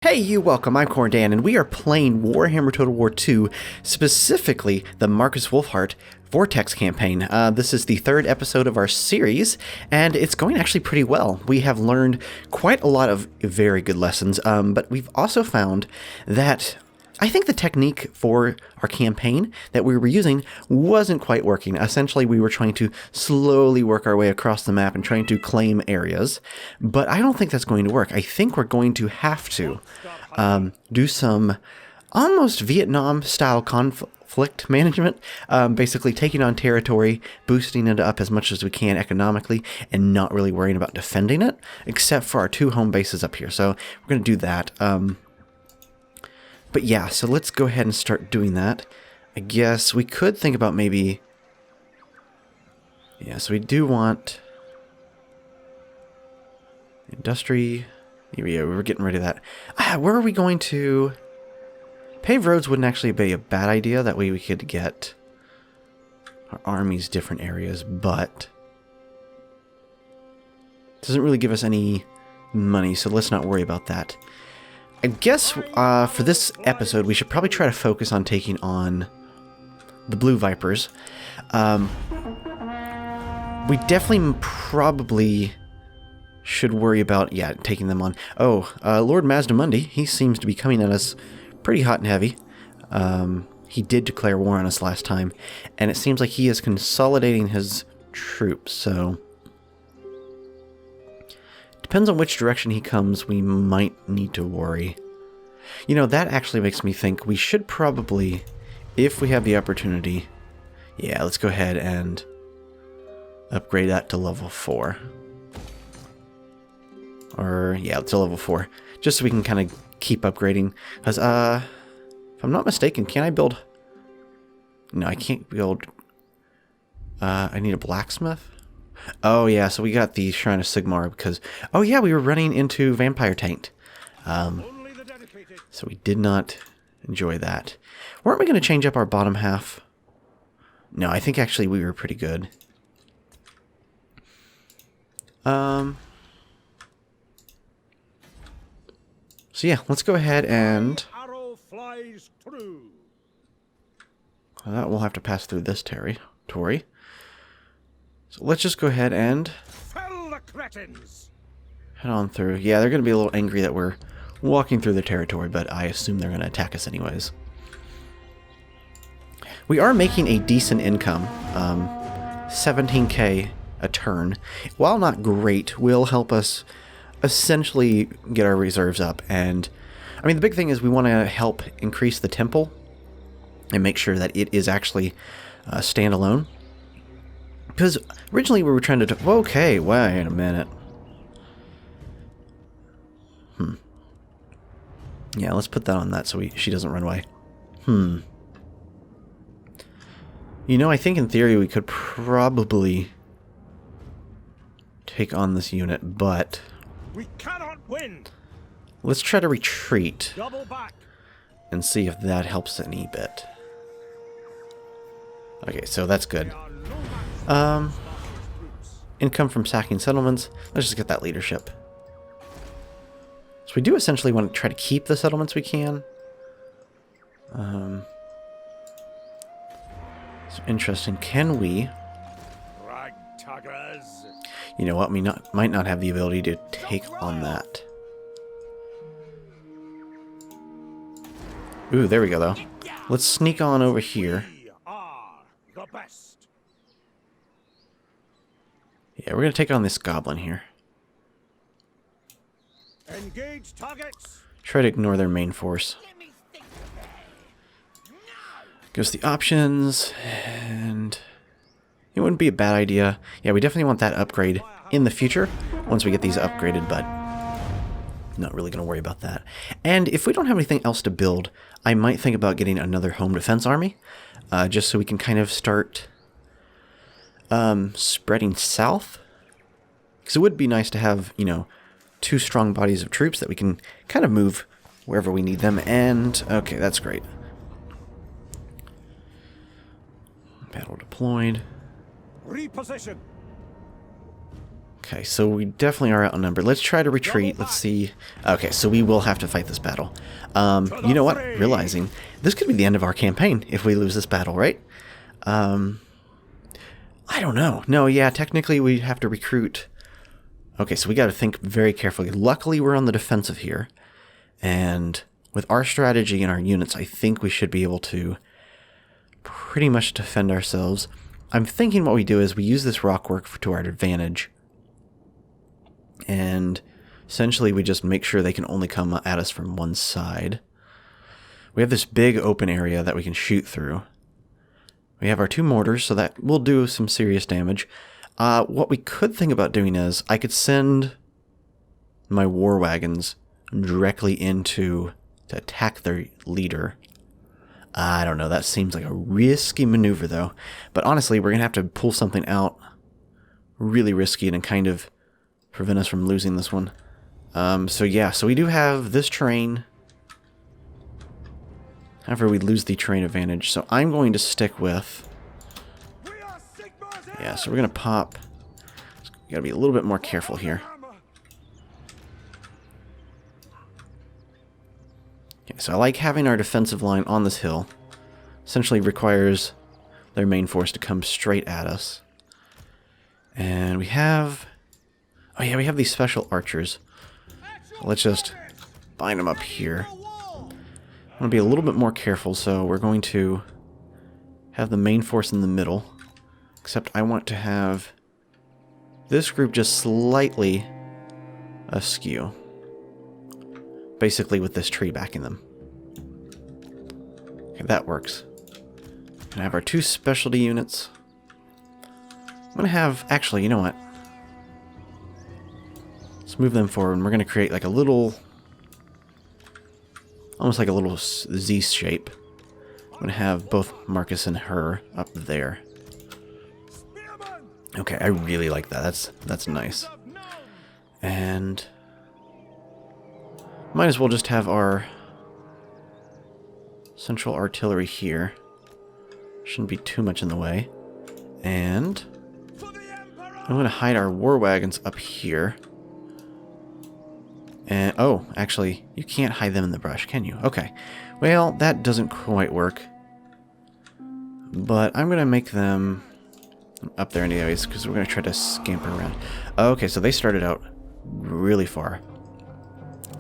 Hey you, welcome, I'm Kordan, and we are playing Warhammer Total War II, specifically the Markus Wulfhart Vortex Campaign. This is the third episode of our series, and it's going actually pretty well. We have learned quite a lot of very good lessons, but we've also found that I think the technique for our campaign that we were using wasn't quite working. Essentially, we were trying to slowly work our way across the map and trying to claim areas, but I don't think that's going to work. I think we're going to have to do some almost Vietnam-style conflict management, basically taking on territory, boosting it up as much as we can economically, and not really worrying about defending it, except for our two home bases up here. So we're going to do that. But yeah, so let's go ahead and start doing that. I guess we could think about maybe... Yeah, so we do want... Industry... Yeah, we were getting rid of that. Where are we going to... Paved roads wouldn't actually be a bad idea. That way we could get our armies different areas, but... It doesn't really give us any money, so let's not worry about that. I guess for this episode, we should probably try to focus on taking on the Blue Vipers. We definitely probably should worry about, taking them on. Oh, Lord Mazdamundi, he seems to be coming at us pretty hot and heavy. He did declare war on us last time, and it seems like he is consolidating his troops, so... Depends on which direction he comes, we might need to worry. You know, that actually makes me think we should probably, if we have the opportunity, let's go ahead and upgrade that to level 4. Or, to level 4. Just so we can kind of keep upgrading. Because, if I'm not mistaken, can I build... No, I can't build... I need a blacksmith? Oh yeah, so we got the Shrine of Sigmar because... Oh yeah, we were running into Vampire Taint. So we did not enjoy that. Weren't we going to change up our bottom half? No, I think actually we were pretty good. So yeah, let's go ahead and... That will have to pass through this territory. So let's just go ahead and head on through. Yeah, they're going to be a little angry that we're walking through the territory, but I assume they're going to attack us anyways. We are making a decent income. 17k a turn. While not great, will help us essentially get our reserves up. And, I mean, the big thing is we want to help increase the temple and make sure that it is actually standalone. Because originally we were trying to... Okay, wait a minute. Yeah, let's put that on that so she doesn't run away. You know, I think in theory we could probably take on this unit, but... We cannot win. Let's try to retreat. Double back. And see if that helps any bit. Okay, so that's good. Income from sacking settlements. Let's just get that leadership. So we do essentially want to try to keep the settlements we can. So interesting. Can we... You know what? We might not have the ability to take on that. Ooh, there we go, though. Let's sneak on over here. Yeah, we're going to take on this goblin here. Engage targets. Try to ignore their main force. Goes the options, and it wouldn't be a bad idea. Yeah, we definitely want that upgrade in the future, once we get these upgraded, but not really going to worry about that. And if we don't have anything else to build, I might think about getting another home defense army, just so we can kind of start... spreading south, because it would be nice to have, you know, two strong bodies of troops that we can kind of move wherever we need them. And okay, that's great. Battle deployed. Reposition. Okay, so we definitely are outnumbered. Let's try to retreat. Let's see. Okay, so we will have to fight this battle. You know what? Realizing this could be the end of our campaign if we lose this battle, right? I don't know. No, yeah, technically we have to recruit. Okay, so we got to think very carefully. Luckily, we're on the defensive here. And with our strategy and our units, I think we should be able to pretty much defend ourselves. I'm thinking what we do is we use this rock work to our advantage. And essentially we just make sure they can only come at us from one side. We have this big open area that we can shoot through. We have our 2 mortars, so that will do some serious damage. What we could think about doing is I could send my war wagons directly into to attack their leader. I don't know, that seems like a risky maneuver though. But honestly, we're going to have to pull something out really risky and kind of prevent us from losing this one. So yeah, so we do have this terrain. However, we lose the terrain advantage. So I'm going to stick with... Yeah, so we're going to pop... You got to be a little bit more careful here. Okay, so I like having our defensive line on this hill. Essentially requires their main force to come straight at us. And we have... Oh yeah, we have these special archers. Let's just bind them up here. I'm going to be a little bit more careful, so we're going to have the main force in the middle. Except I want to have this group just slightly askew. Basically with this tree backing them. Okay, that works. Gonna have our 2 specialty units. I'm gonna have... Actually, you know what? Let's move them forward, and we're gonna create like a little... Almost like a little Z shape. I'm gonna have both Markus and her up there. Okay, I really like that. That's nice. And... Might as well just have our central artillery here. Shouldn't be too much in the way. And I'm going to hide our war wagons up here. And, oh, actually, you can't hide them in the brush, can you? Okay. Well, that doesn't quite work. But I'm going to make them up there anyways, because we're going to try to scamper around. Okay, so they started out really far.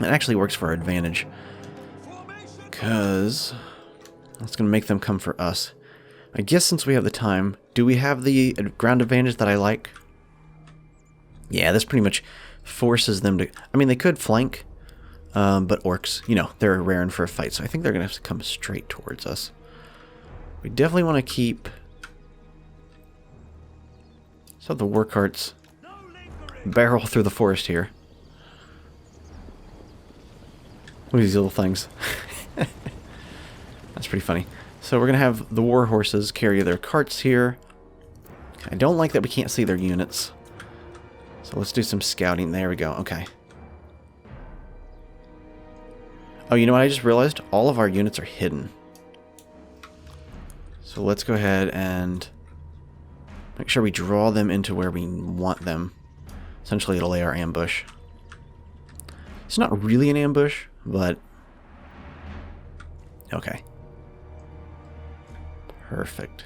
It actually works for our advantage, because it's going to make them come for us. I guess since we have the time, do we have the ground advantage that I like? Yeah, this pretty much forces them to... I mean, they could flank, but orcs, you know, they're raring for a fight, so I think they're going to have to come straight towards us. We definitely want to keep... So the war carts barrel through the forest here. Look at these little things. That's pretty funny. So we're going to have the war horses carry their carts here. I don't like that we can't see their units. So let's do some scouting. There we go. Okay. Oh, you know what? I just realized all of our units are hidden. So let's go ahead and make sure we draw them into where we want them. Essentially, it'll lay our ambush. It's not really an ambush, but... Okay. Perfect.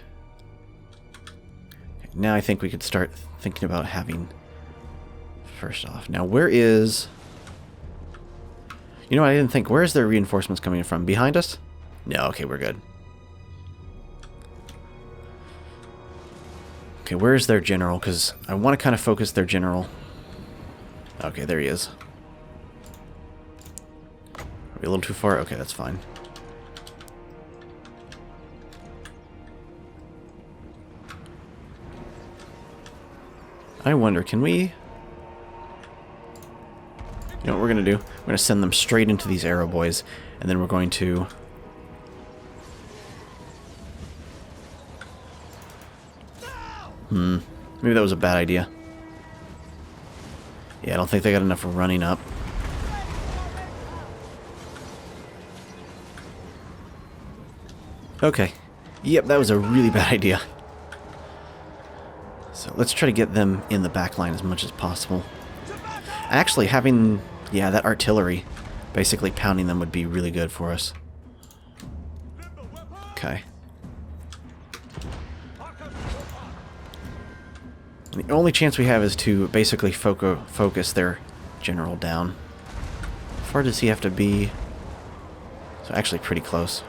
Okay, now I think we could start thinking about having... First off, now where is... You know what, I didn't think. Where is their reinforcements coming from? Behind us? No, okay, we're good. Okay, where is their general? Because I want to kind of focus their general. Okay, there he is. Are we a little too far? Okay, that's fine. I wonder, can we... You know what we're going to do? We're going to send them straight into these arrow boys, and then we're going to... Maybe that was a bad idea. Yeah, I don't think they got enough running up. Okay. Yep, that was a really bad idea. So let's try to get them in the back line as much as possible. Actually, having, yeah, that artillery basically pounding them would be really good for us. Okay. And the only chance we have is to basically focus their general down. How far does he have to be? So actually pretty close.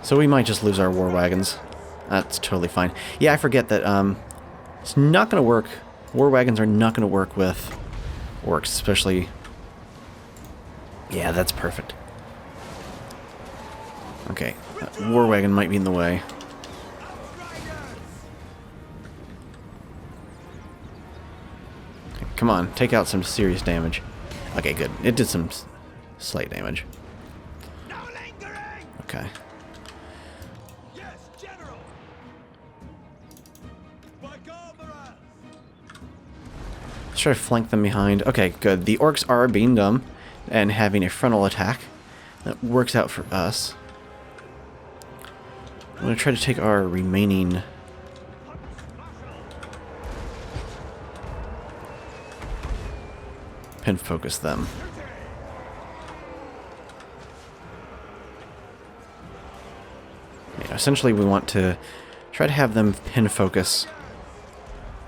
So we might just lose our war wagons. That's totally fine. Yeah, I forget that it's not going to work. War wagons are not going to work with orcs, especially... Yeah, that's perfect. Okay, that war wagon might be in the way. Okay, come on, take out some serious damage. Okay, good. It did some slight damage. Okay. Let's try to flank them behind. Okay, good. The orcs are being dumb and having a frontal attack. That works out for us. I'm going to try to take our remaining... pin focus them. Yeah, essentially we want to try to have them pin focus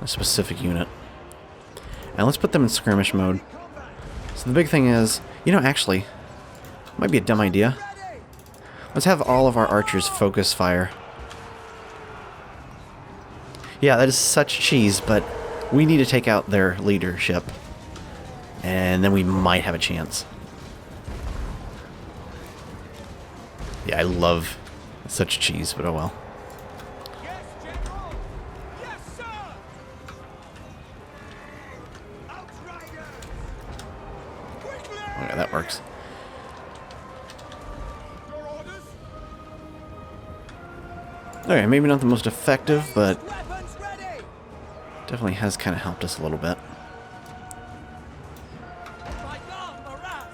a specific unit. And let's put them in skirmish mode. So the big thing is, you know, actually, might be a dumb idea. Let's have all of our archers focus fire. Yeah, that is such cheese, but we need to take out their leadership. And then we might have a chance. Yeah, I love such cheese, but oh well. Yes, General! Yes, sir! Outriders! Quickly! Okay, that works. Your orders? Okay, maybe not the most effective, but Weapons ready! definitely has kind of helped us a little bit. By God, harass!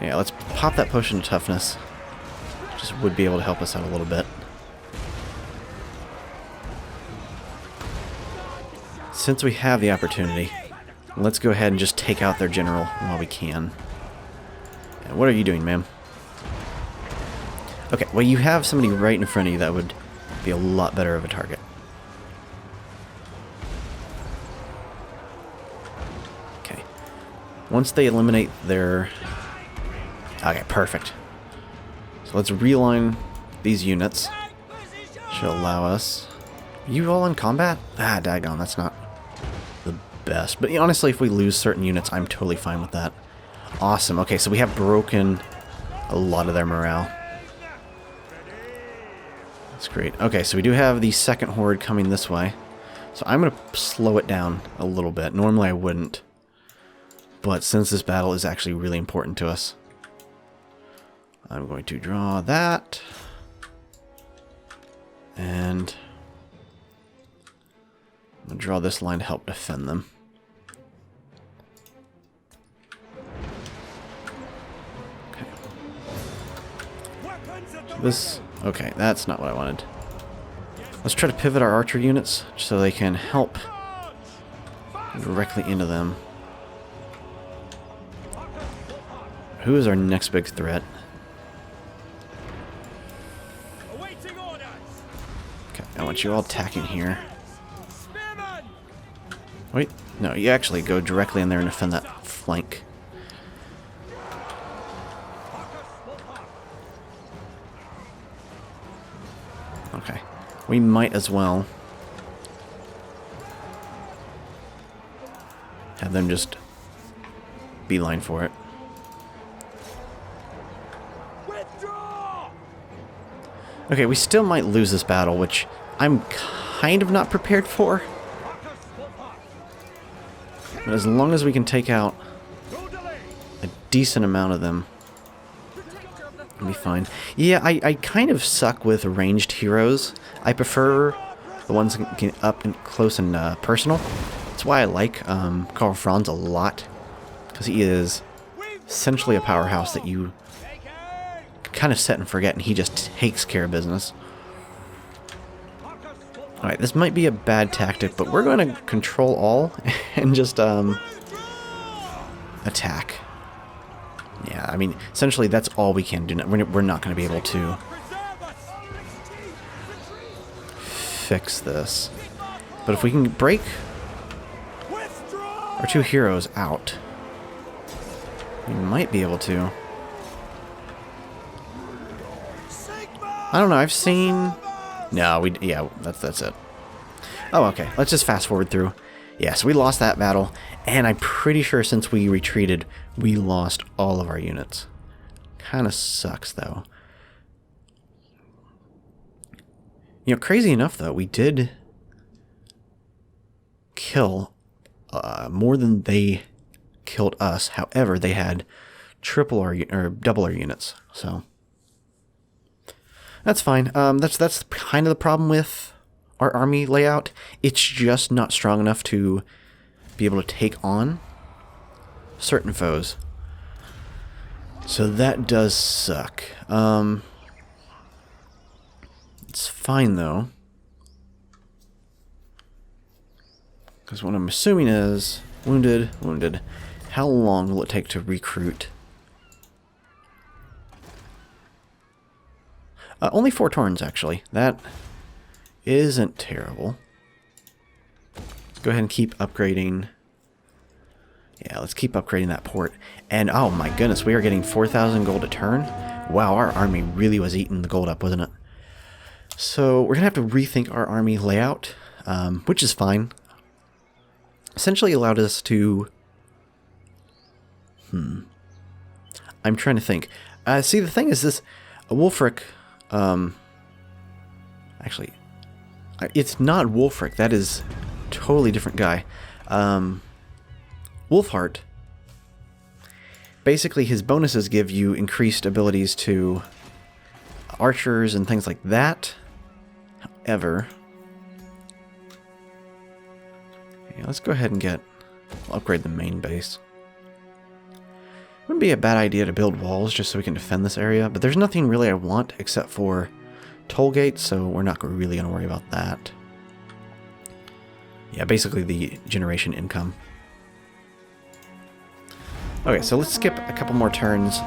Yeah, let's pop that potion of toughness. Just would be able to help us out a little bit. Since we have the opportunity, let's go ahead and just take out their general while we can. Yeah, what are you doing, ma'am? Okay, well, you have somebody right in front of you that would be a lot better of a target. Okay. Once they eliminate their... Okay, perfect. So let's realign these units. Should allow us... Are you all in combat? Ah, daggone, that's not the best. But honestly, if we lose certain units, I'm totally fine with that. Awesome. Okay, so we have broken a lot of their morale. That's great. Okay, so we do have the second horde coming this way. So I'm going to slow it down a little bit. Normally I wouldn't. But since this battle is actually really important to us, I'm going to draw that. And I'm going to draw this line to help defend them. Okay. This... Okay, that's not what I wanted. Let's try to pivot our archer units so they can help directly into them. Who is our next big threat? Okay, I want you all attacking here. Wait, no, you actually go directly in there and defend that flank. Okay, we might as well have them just beeline for it. Okay, we still might lose this battle, which I'm kind of not prepared for. But as long as we can take out a decent amount of them, we'll be fine. Yeah, I kind of suck with ranged heroes. I prefer the ones that get up and close and personal. That's why I like Karl Franz a lot, because he is essentially a powerhouse that you kind of set and forget, and he just takes care of business. Alright, this might be a bad tactic, but we're going to control all and just attack. Yeah, I mean, essentially that's all we can do. We're not going to be able to fix this. But if we can break our two heroes out, we might be able to. I don't know, I've seen... No, yeah, that's it. Oh, okay, let's just fast forward through. Yeah, so we lost that battle, and I'm pretty sure since we retreated, we lost all of our units. Kind of sucks, though. You know, crazy enough, though, we did kill more than they killed us. However, they had triple our or double our units, so that's fine. That's kind of the problem with our army layout. It's just not strong enough to be able to take on certain foes. So that does suck. It's fine though, because what I'm assuming is wounded. How long will it take to recruit? Only 4 turns, actually. That isn't terrible. Let's go ahead and keep upgrading. Yeah, let's keep upgrading that port. And oh my goodness, we are getting 4,000 gold a turn. Wow, our army really was eating the gold up, wasn't it? So we're going to have to rethink our army layout, which is fine. Essentially allowed us to... I'm trying to think. See, the thing is this... Wulfhart... Actually, it's not Wulfhart. That is a totally different guy. Wulfhart, basically his bonuses give you increased abilities to archers and things like that. However, yeah, let's go ahead and upgrade the main base. Wouldn't be a bad idea to build walls just so we can defend this area, but there's nothing really I want except for toll gates, so we're not really going to worry about that. Yeah, basically the generation income. Okay, so let's skip a couple more turns,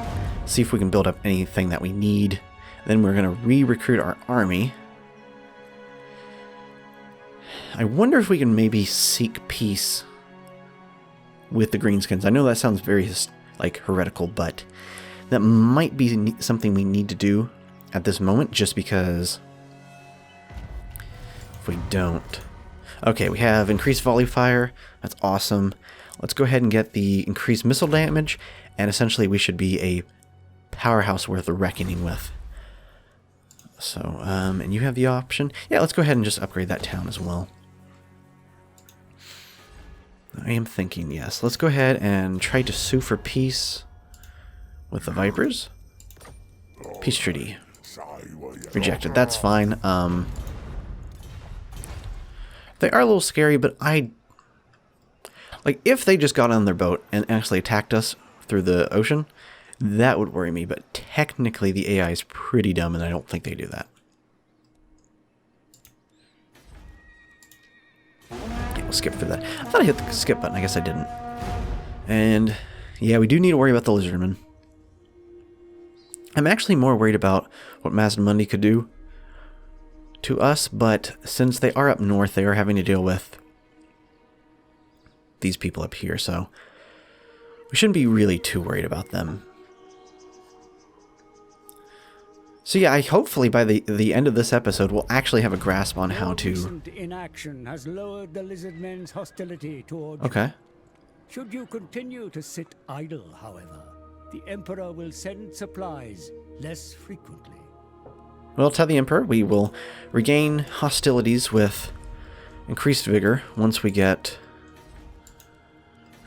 see if we can build up anything that we need. Then we're going to re-recruit our army. I wonder if we can maybe seek peace with the Greenskins. I know that sounds very like heretical, but that might be something we need to do at this moment, just because if we don't... Okay, we have increased volley fire. That's awesome. Let's go ahead and get the increased missile damage, and essentially we should be a powerhouse worth reckoning with. So, and you have the option. Yeah, let's go ahead and just upgrade that town as well. I am thinking, yes. Let's go ahead and try to sue for peace with the Vipers. Peace treaty. Rejected. That's fine. They are a little scary, but like, if they just got on their boat and actually attacked us through the ocean, that would worry me. But technically, the AI is pretty dumb, and I don't think they do that. We'll skip through that. I thought I hit the skip button. I guess I didn't. And yeah, we do need to worry about the lizardmen. I'm actually more worried about what Mazdamundi could do to us, but since they are up north, they are having to deal with these people up here, so we shouldn't be really too worried about them. So yeah, hopefully by the end of this episode, we'll actually have a grasp on how to... Recent inaction has lowered the lizardmen's hostility toward you. Okay. Should you continue to sit idle, however, the Emperor will send supplies less frequently. Well, tell the Emperor we will regain hostilities with increased vigor once we get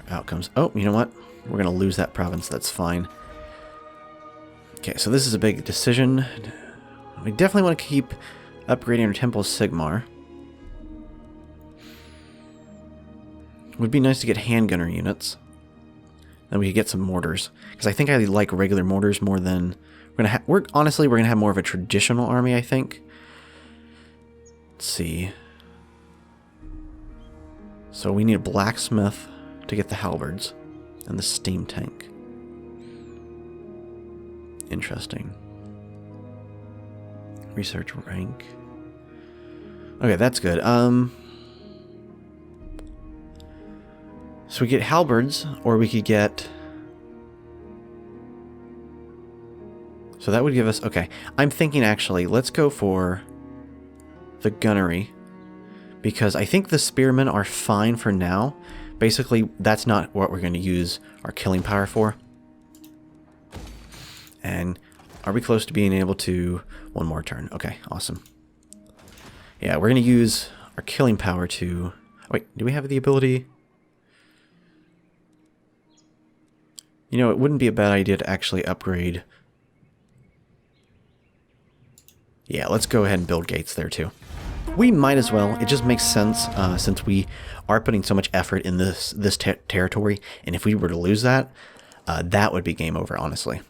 outcomes. Oh, you know what? We're going to lose that province. That's fine. Okay, so this is a big decision. We definitely want to keep upgrading our Temple of Sigmar. Would be nice to get handgunner units. Then we could get some mortars, because I think I like regular mortars more than honestly we're gonna have more of a traditional army, I think. Let's see. So we need a blacksmith to get the halberds and the steam tank. Interesting. Research rank. Okay, that's good. So we get halberds, or we could get... So that would give us... Okay, I'm thinking actually, let's go for the gunnery. Because I think the spearmen are fine for now. Basically, that's not what we're going to use our killing power for. And are we close to being able to... One more turn. Okay, awesome. Yeah, we're going to use our killing power to... Wait, do we have the ability... You know, it wouldn't be a bad idea to actually upgrade. Yeah, let's go ahead and build gates there too. We might as well. It just makes sense since we are putting so much effort in this territory. And if we were to lose that, that would be game over, honestly.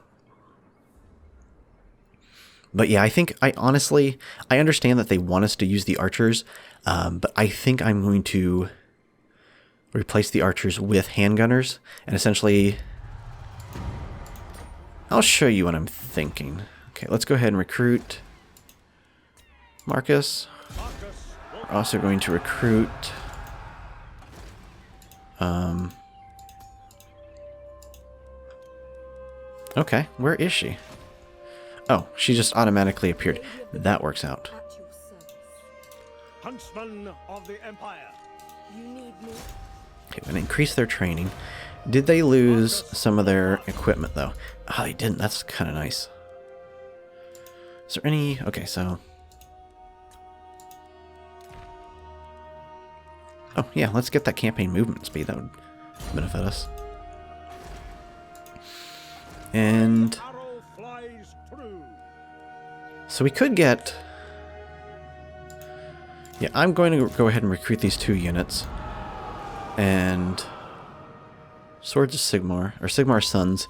But yeah, I honestly understand that they want us to use the archers. But I think I'm going to replace the archers with handgunners. And essentially... I'll show you what I'm thinking. Okay, let's go ahead and recruit Markus. We're also going to recruit... Okay, where is she? Oh, she just automatically appeared. That works out. Huntsman of the Empire. You need me. Okay, I'm going to increase their training. Did they lose some of their equipment, though? Oh, they didn't. That's kind of nice. Is there any... Okay, so... Oh, yeah, let's get that campaign movement speed. That would benefit us. And... Arrow flies true. So we could get... Yeah, I'm going to go ahead and recruit these 2 units. And... Swords of Sigmar, or Sigmar's Sons.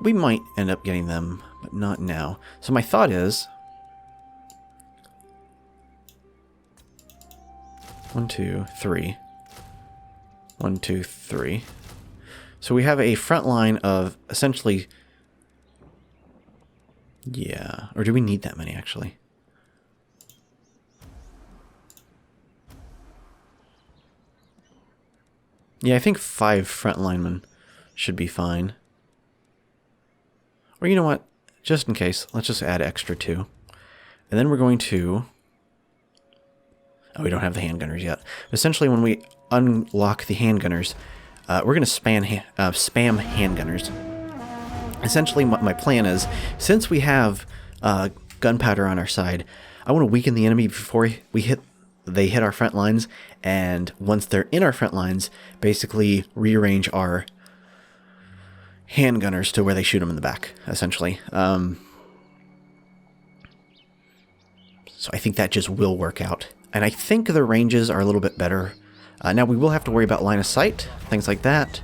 We might end up getting them, but not now. So my thought is... 1, 2, 3. 1, 2, 3. So we have a front line of essentially... Yeah, or do we need that many, actually? Yeah, I think 5 front linemen should be fine. Or you know what? Just in case, let's just add extra 2. And then we're going to... Oh, we don't have the handgunners yet. Essentially, when we unlock the handgunners, we're going to spam handgunners. Essentially, what my plan is, since we have gunpowder on our side, I want to weaken the enemy before they hit our front lines, and once they're in our front lines, basically rearrange our handgunners to where they shoot them in the back, essentially. So I think that just will work out. And I think the ranges are a little bit better. Now we will have to worry about line of sight, things like that.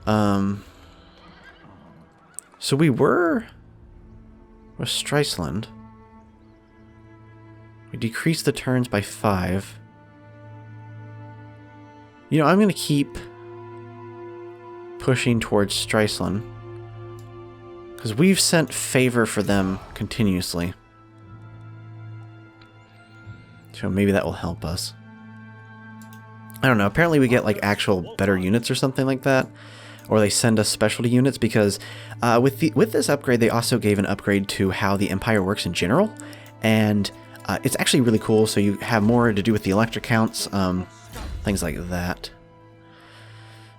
So we were with Streisland. We decreased the turns by 5. You know, I'm going to keep pushing towards Streisland, because we've sent favor for them continuously. So maybe that will help us. I don't know. Apparently we get like actual better units or something like that. Or they send us specialty units, because with this upgrade, they also gave an upgrade to how the Empire works in general. And it's actually really cool, so you have more to do with the electric counts, things like that.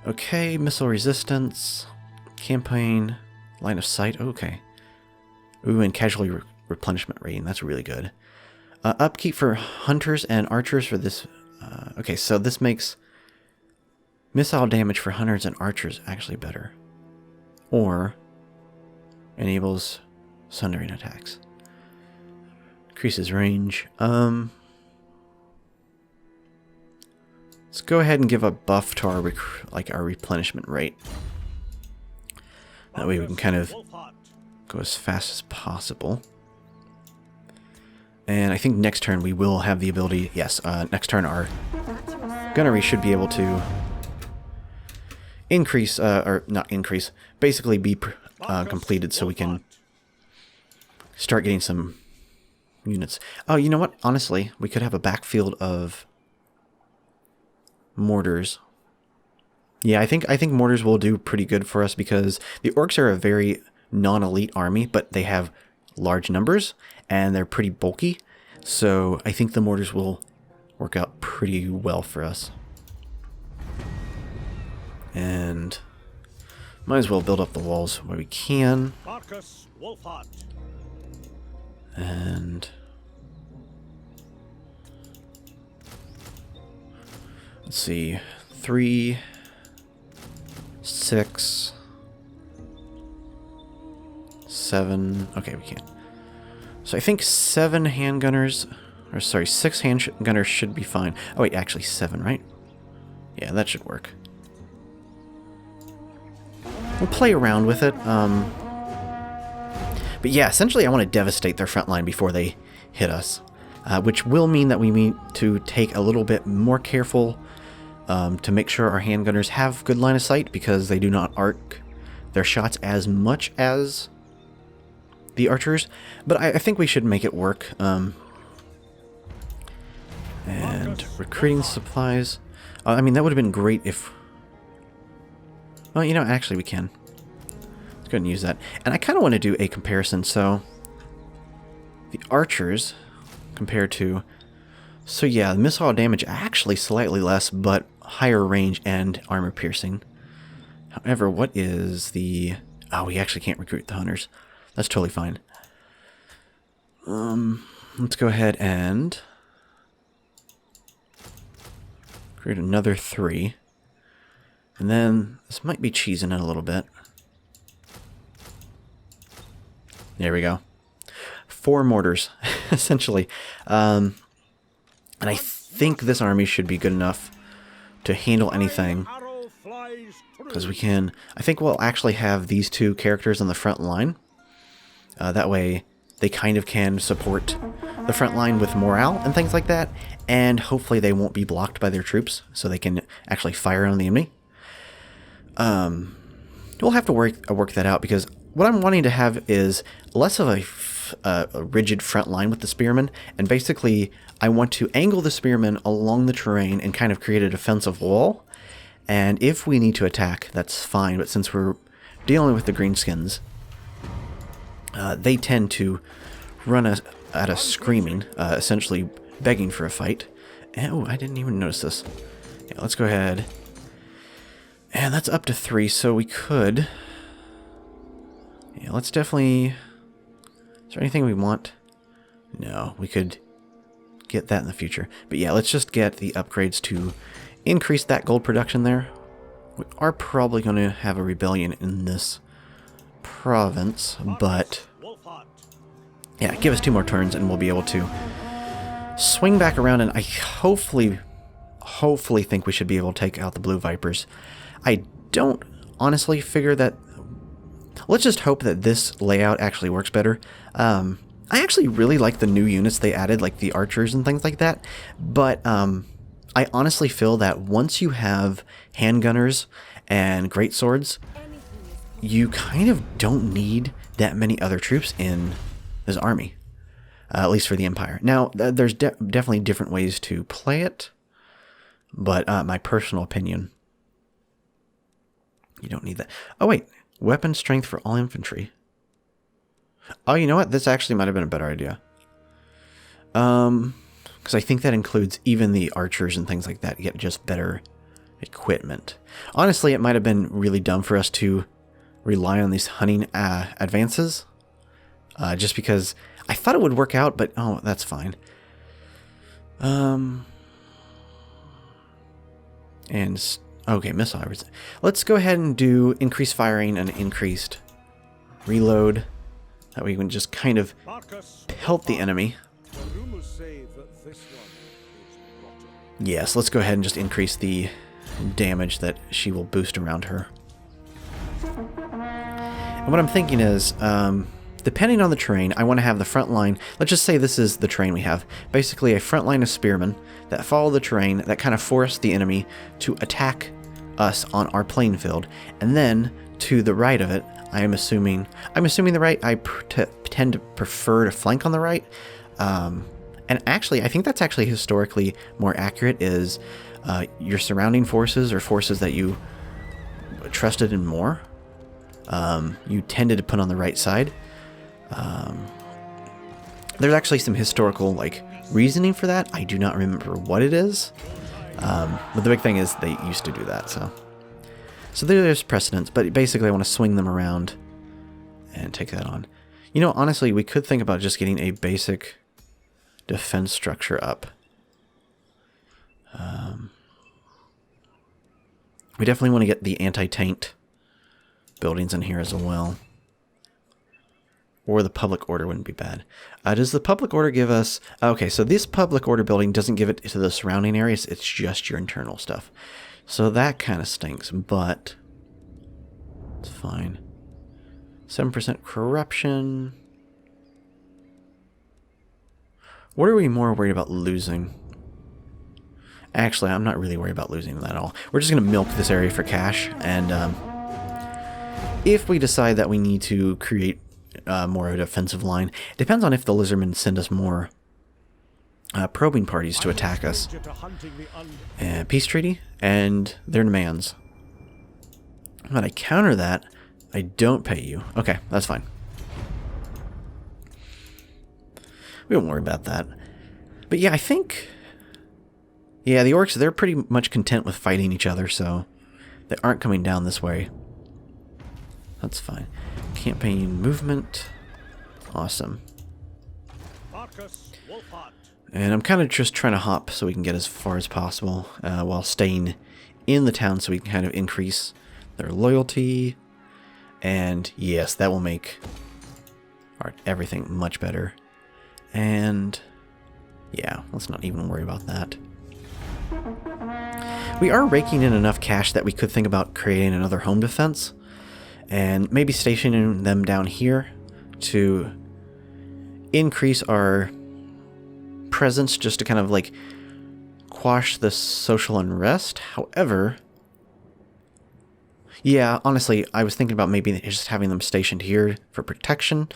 Okay, missile resistance, campaign, line of sight, okay. Ooh, and casualty replenishment rating, that's really good. Upkeep for hunters and archers for this, okay, so this makes missile damage for hunters and archers actually better. Or enables sundering attacks. Increases range. Let's go ahead and give a buff to our our replenishment rate. That way we can kind of go as fast as possible. And I think next turn we will have the ability. Yes, next turn our gunnery should be able to increase, or not increase, basically be completed so we can start getting some units. Oh, you know what? Honestly, we could have a backfield of mortars. Yeah, I think mortars will do pretty good for us because the orcs are a very non-elite army, but they have large numbers and they're pretty bulky. So I think the mortars will work out pretty well for us. And might as well build up the walls where we can. Markus Wulfhart. And let's see, 3, 6, 7. Okay, we can't. So I think 7 handgunners, or sorry, 6 handgunners should be fine. Oh wait, actually 7, right? Yeah, that should work. We'll play around with it. But yeah, essentially I want to devastate their front line before they hit us. Which will mean that we need to take a little bit more careful to make sure our handgunners have good line of sight, because they do not arc their shots as much as the archers. But I think we should make it work. And recruiting supplies. I mean, that would have been great if... Well, you know, actually we can. Let's go ahead and use that. And I kind of want to do a comparison. So, the archers compared to... So yeah, the missile damage actually slightly less, but higher range and armor piercing. However, what is the... Oh, we actually can't recruit the hunters. That's totally fine. Let's go ahead and... create another 3. And then, this might be cheesing it a little bit. There we go. 4 mortars, essentially. And I think this army should be good enough to handle anything. Because we can... I think we'll actually have these 2 characters on the front line. That way, they kind of can support the front line with morale and things like that. And hopefully they won't be blocked by their troops, so they can actually fire on the enemy. We'll have to work that out, because what I'm wanting to have is less of a rigid front line with the spearmen, and basically I want to angle the spearmen along the terrain and kind of create a defensive wall. And if we need to attack, that's fine, but since we're dealing with the greenskins, they tend to run at us screaming, essentially begging for a fight. And, oh, I didn't even notice this. Yeah, let's go ahead. And that's up to 3, so we could... Yeah, let's definitely... Is there anything we want? No, we could get that in the future. But yeah, let's just get the upgrades to increase that gold production there. We are probably going to have a rebellion in this province, but... Yeah, give us 2 more turns and we'll be able to swing back around, and I hopefully think we should be able to take out the Blue Vipers. I don't honestly figure that... Let's just hope that this layout actually works better. I actually really like the new units they added, like the archers and things like that. But I honestly feel that once you have handgunners and greatswords, you kind of don't need that many other troops in this army. At least for the Empire. Now, there's definitely different ways to play it. But my personal opinion... You don't need that. Oh, wait. Weapon strength for all infantry. Oh, you know what? This actually might have been a better idea. Because I think that includes even the archers and things like that get just better equipment. Honestly, it might have been really dumb for us to rely on these hunting advances. Just because I thought it would work out, but oh, that's fine. And... Okay, missile. Let's go ahead and do increased firing and increased reload. That way we can just kind of pelt the enemy. Yes, let's go ahead and just increase the damage that she will boost around her. And what I'm thinking is, depending on the terrain, I want to have the front line. Let's just say this is the terrain we have. Basically, a front line of spearmen that follow the terrain that kind of force the enemy to attack us on our playing field. And then to the right of it, I'm assuming the right. I tend to prefer to flank on the right. And actually, I think that's actually historically more accurate, is your surrounding forces or forces that you trusted in more, you tended to put on the right side. There's actually some historical reasoning for that. I do not remember what it is, but the big thing is they used to do that. So there's precedence, but basically I want to swing them around and take that on. Honestly, we could think about just getting a basic defense structure up. We definitely want to get the anti-tanked buildings in here as well. Or the public order wouldn't be bad. Does the public order give us... Okay, so this public order building doesn't give it to the surrounding areas. It's just your internal stuff. So that kind of stinks, but it's fine. 7% corruption. What are we more worried about losing? Actually, I'm not really worried about losing that at all. We're just going to milk this area for cash, and if we decide that we need to create more of a defensive line, it depends on if the lizardmen send us more probing parties to attack us. Peace treaty and their demands. But I counter that. I don't pay you. Okay, that's fine. We don't worry about that. But yeah, I think... Yeah, the orcs, they're pretty much content with fighting each other, so they aren't coming down this way. That's fine. Campaign movement. Awesome. Markus Wulfhart. And I'm kind of just trying to hop so we can get as far as possible while staying in the town so we can kind of increase their loyalty. And yes, that will make everything much better. And yeah, let's not even worry about that. We are raking in enough cash that we could think about creating another home defense and maybe stationing them down here to increase our presence, just to kind of quash the social unrest. However, yeah, honestly, I was thinking about maybe just having them stationed here for protection,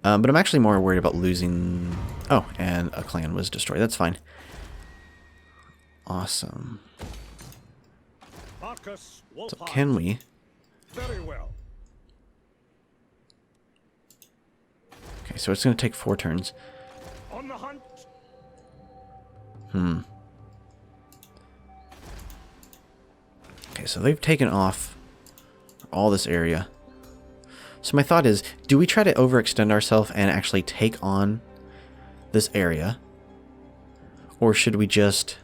but I'm actually more worried about losing... Oh, and a clan was destroyed. That's fine. Awesome. Markus So Wulfhart. can we... Very well. Okay, so it's going to take 4 turns. On the hunt. Okay, so they've taken off all this area. So my thought is, do we try to overextend ourselves and actually take on this area? Or should we just...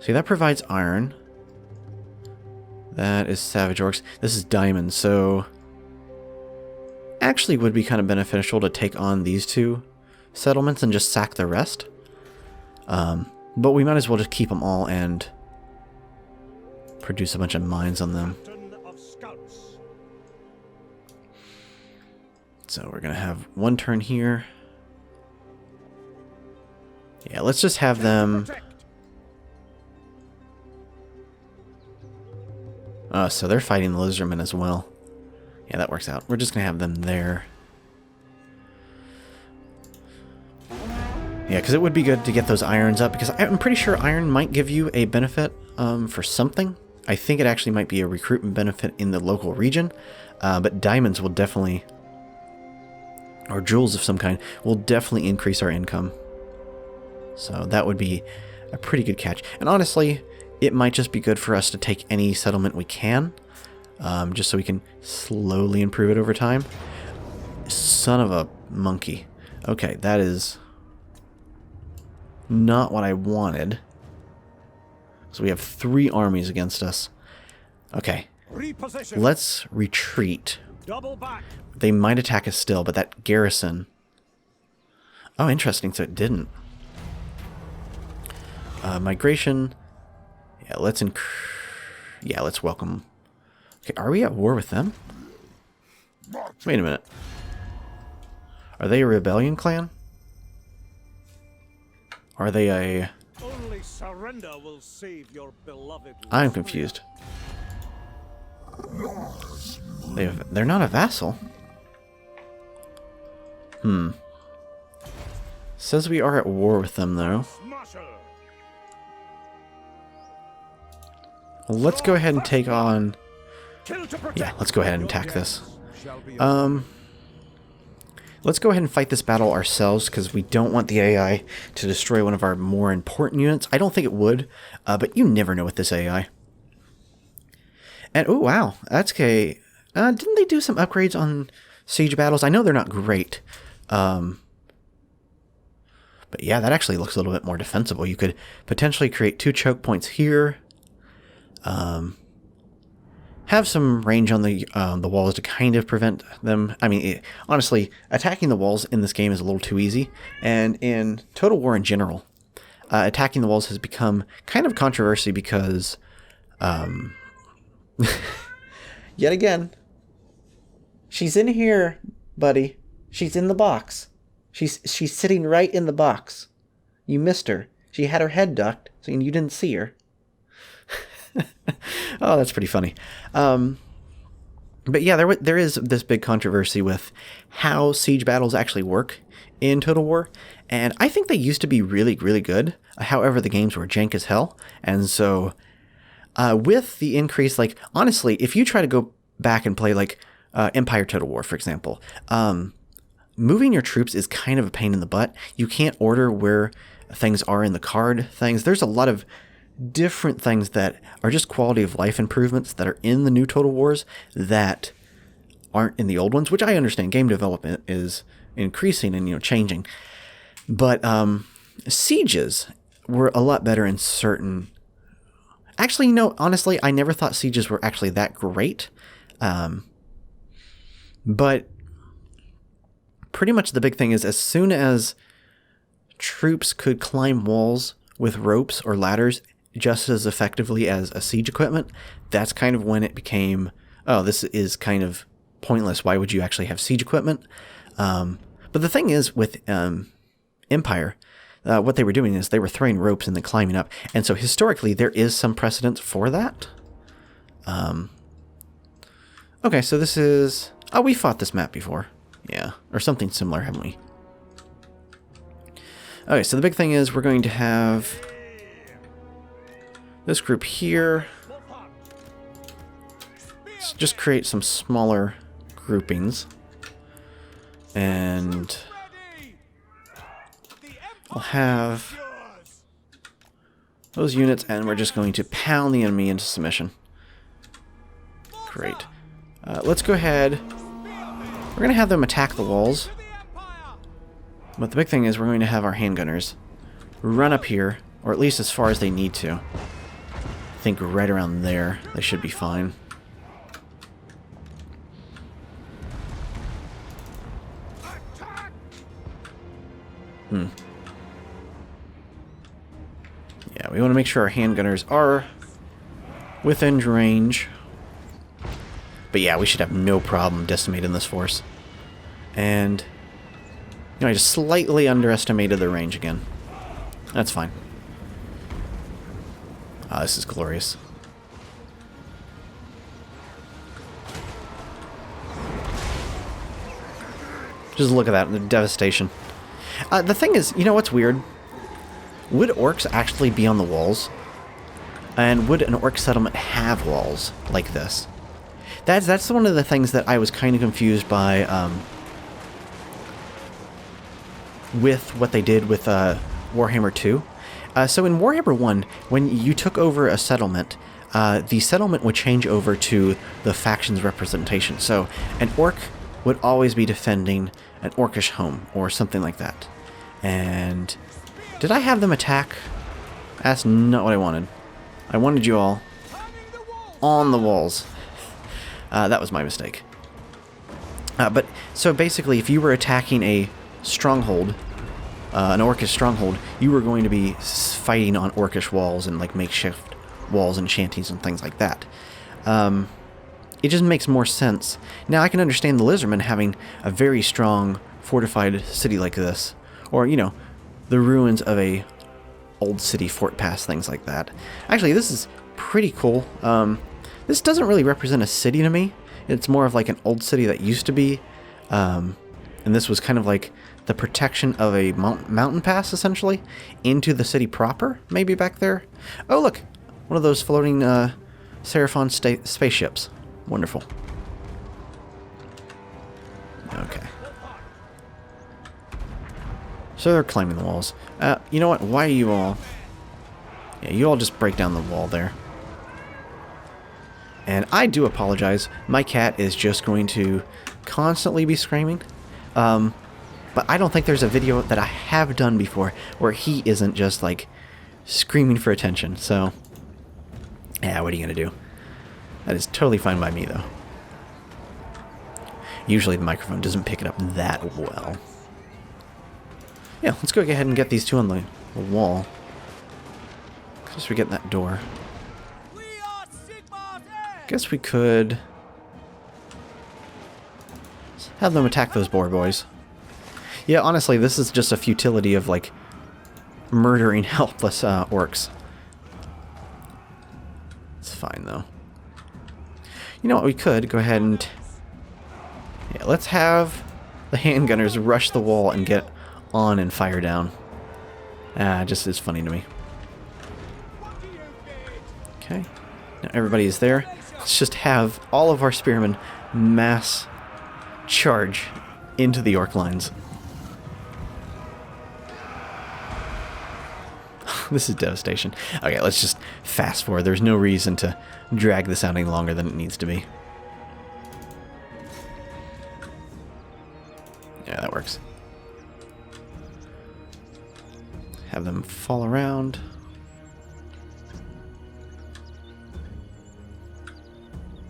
See, that provides iron. That is savage orcs. This is diamond, so... Actually would be kind of beneficial to take on these 2 settlements and just sack the rest. But we might as well just keep them all and produce a bunch of mines on them. Captain of scouts. So we're going to have 1 turn here. Yeah, let's just have them... Protect. So they're fighting the lizardmen as well. Yeah, that works out. We're just going to have them there. Yeah, because it would be good to get those irons up, because I'm pretty sure iron might give you a benefit for something. I think it actually might be a recruitment benefit in the local region, but diamonds will definitely, or jewels of some kind, will definitely increase our income. So that would be a pretty good catch. And honestly, it might just be good for us to take any settlement we can, just so we can slowly improve it over time. Son of a monkey. Okay, that is not what I wanted. So we have 3 armies against us. Okay, Reposition. let's retreat. Double back. They might attack us still, but that garrison... Oh, interesting, so it didn't. Migration... Yeah, let's welcome... Okay, are we at war with them? Wait a minute. Are they a rebellion clan? Are they a... Only surrender will save your beloved. I'm confused. They're not a vassal. Says we are at war with them, though. Well, let's go ahead and take on... Yeah, let's go ahead and attack this. Let's go ahead and fight this battle ourselves, because we don't want the AI to destroy one of our more important units. I don't think it would, but you never know with this AI. And, oh, wow, that's okay. Didn't they do some upgrades on siege battles? I know they're not great. But yeah, that actually looks a little bit more defensible. You could potentially create 2 choke points here. Have some range on the walls to kind of prevent them. I mean, honestly, attacking the walls in this game is a little too easy. And in Total War in general, attacking the walls has become kind of controversy because, yet again, she's in here, buddy. She's in the box. She's sitting right in the box. You missed her. She had her head ducked, so you didn't see her. Oh, that's pretty funny. But yeah, there is this big controversy with how siege battles actually work in Total War, and I think they used to be really, really good. However, the games were jank as hell, and so with the increase, like, honestly, if you try to go back and play, like, Empire Total War, for example, moving your troops is kind of a pain in the butt. You can't order where things are in the card things. There's a lot of different things that are just quality of life improvements that are in the new Total Wars that aren't in the old ones, which I understand. Game development is increasing and, changing. But sieges were a lot better in certain... Actually, honestly, I never thought sieges were actually that great. But pretty much the big thing is as soon as troops could climb walls with ropes or ladders just as effectively as a siege equipment, that's kind of when it became, oh, this is kind of pointless. Why would you actually have siege equipment? But the thing is with Empire, what they were doing is they were throwing ropes and then climbing up. And so historically, there is some precedence for that. Okay, so this is... Oh, we fought this map before. Yeah, or something similar, haven't we? Okay, so the big thing is we're going to have this group here. Let's just create some smaller groupings. And we'll have those units, and we're just going to pound the enemy into submission. Great. Let's go ahead. We're going to have them attack the walls. But the big thing is we're going to have our handgunners run up here, or at least as far as they need to. I think right around there, they should be fine. Yeah, we want to make sure our handgunners are within range. But yeah, we should have no problem decimating this force. And... I just slightly underestimated the range again. That's fine. Ah, this is glorious. Just look at that, the devastation. The thing is, what's weird? Would orcs actually be on the walls? And would an orc settlement have walls like this? That's one of the things that I was kind of confused by, with what they did with Warhammer II. So in Warhammer 1, when you took over a settlement, the settlement would change over to the faction's representation. So an orc would always be defending an orcish home, or something like that. And did I have them attack? That's not what I wanted. I wanted you all on the walls. That was my mistake. But so basically, if you were attacking a stronghold, an orcish stronghold, you were going to be fighting on orcish walls and like makeshift walls and shanties and things like that. It just makes more sense. Now I can understand the lizardmen having a very strong fortified city like this, or, you know, the ruins of a old city, fort pass, things like that. Actually, this is pretty cool. This doesn't really represent a city to me. It's more of like an old city that used to be, and this was kind of like the protection of a mountain pass, essentially, into the city proper, maybe back there. Oh, look, one of those floating Seraphon spaceships. Wonderful. Okay. So they're climbing the walls. You know what? Why are you all... Yeah, you all just break down the wall there. And I do apologize. My cat is just going to constantly be screaming. But I don't think there's a video that I have done before where he isn't just, like, screaming for attention. So, yeah, what are you going to do? That is totally fine by me, though. Usually the microphone doesn't pick it up that well. Yeah, let's go ahead and get these two on the wall. Guess we get that door. Guess we could have them attack those boar boys. Yeah, honestly, this is just a futility of, like, murdering helpless orcs. It's fine, though. You know what, we could go ahead and... Yeah, let's have the handgunners rush the wall and get on and fire down. Just is funny to me. Okay. Now everybody is there. Let's just have all of our spearmen mass charge into the orc lines. This is devastation. Okay, let's just fast forward. There's no reason to drag this out any longer than it needs to be. Yeah, that works. Have them fall around.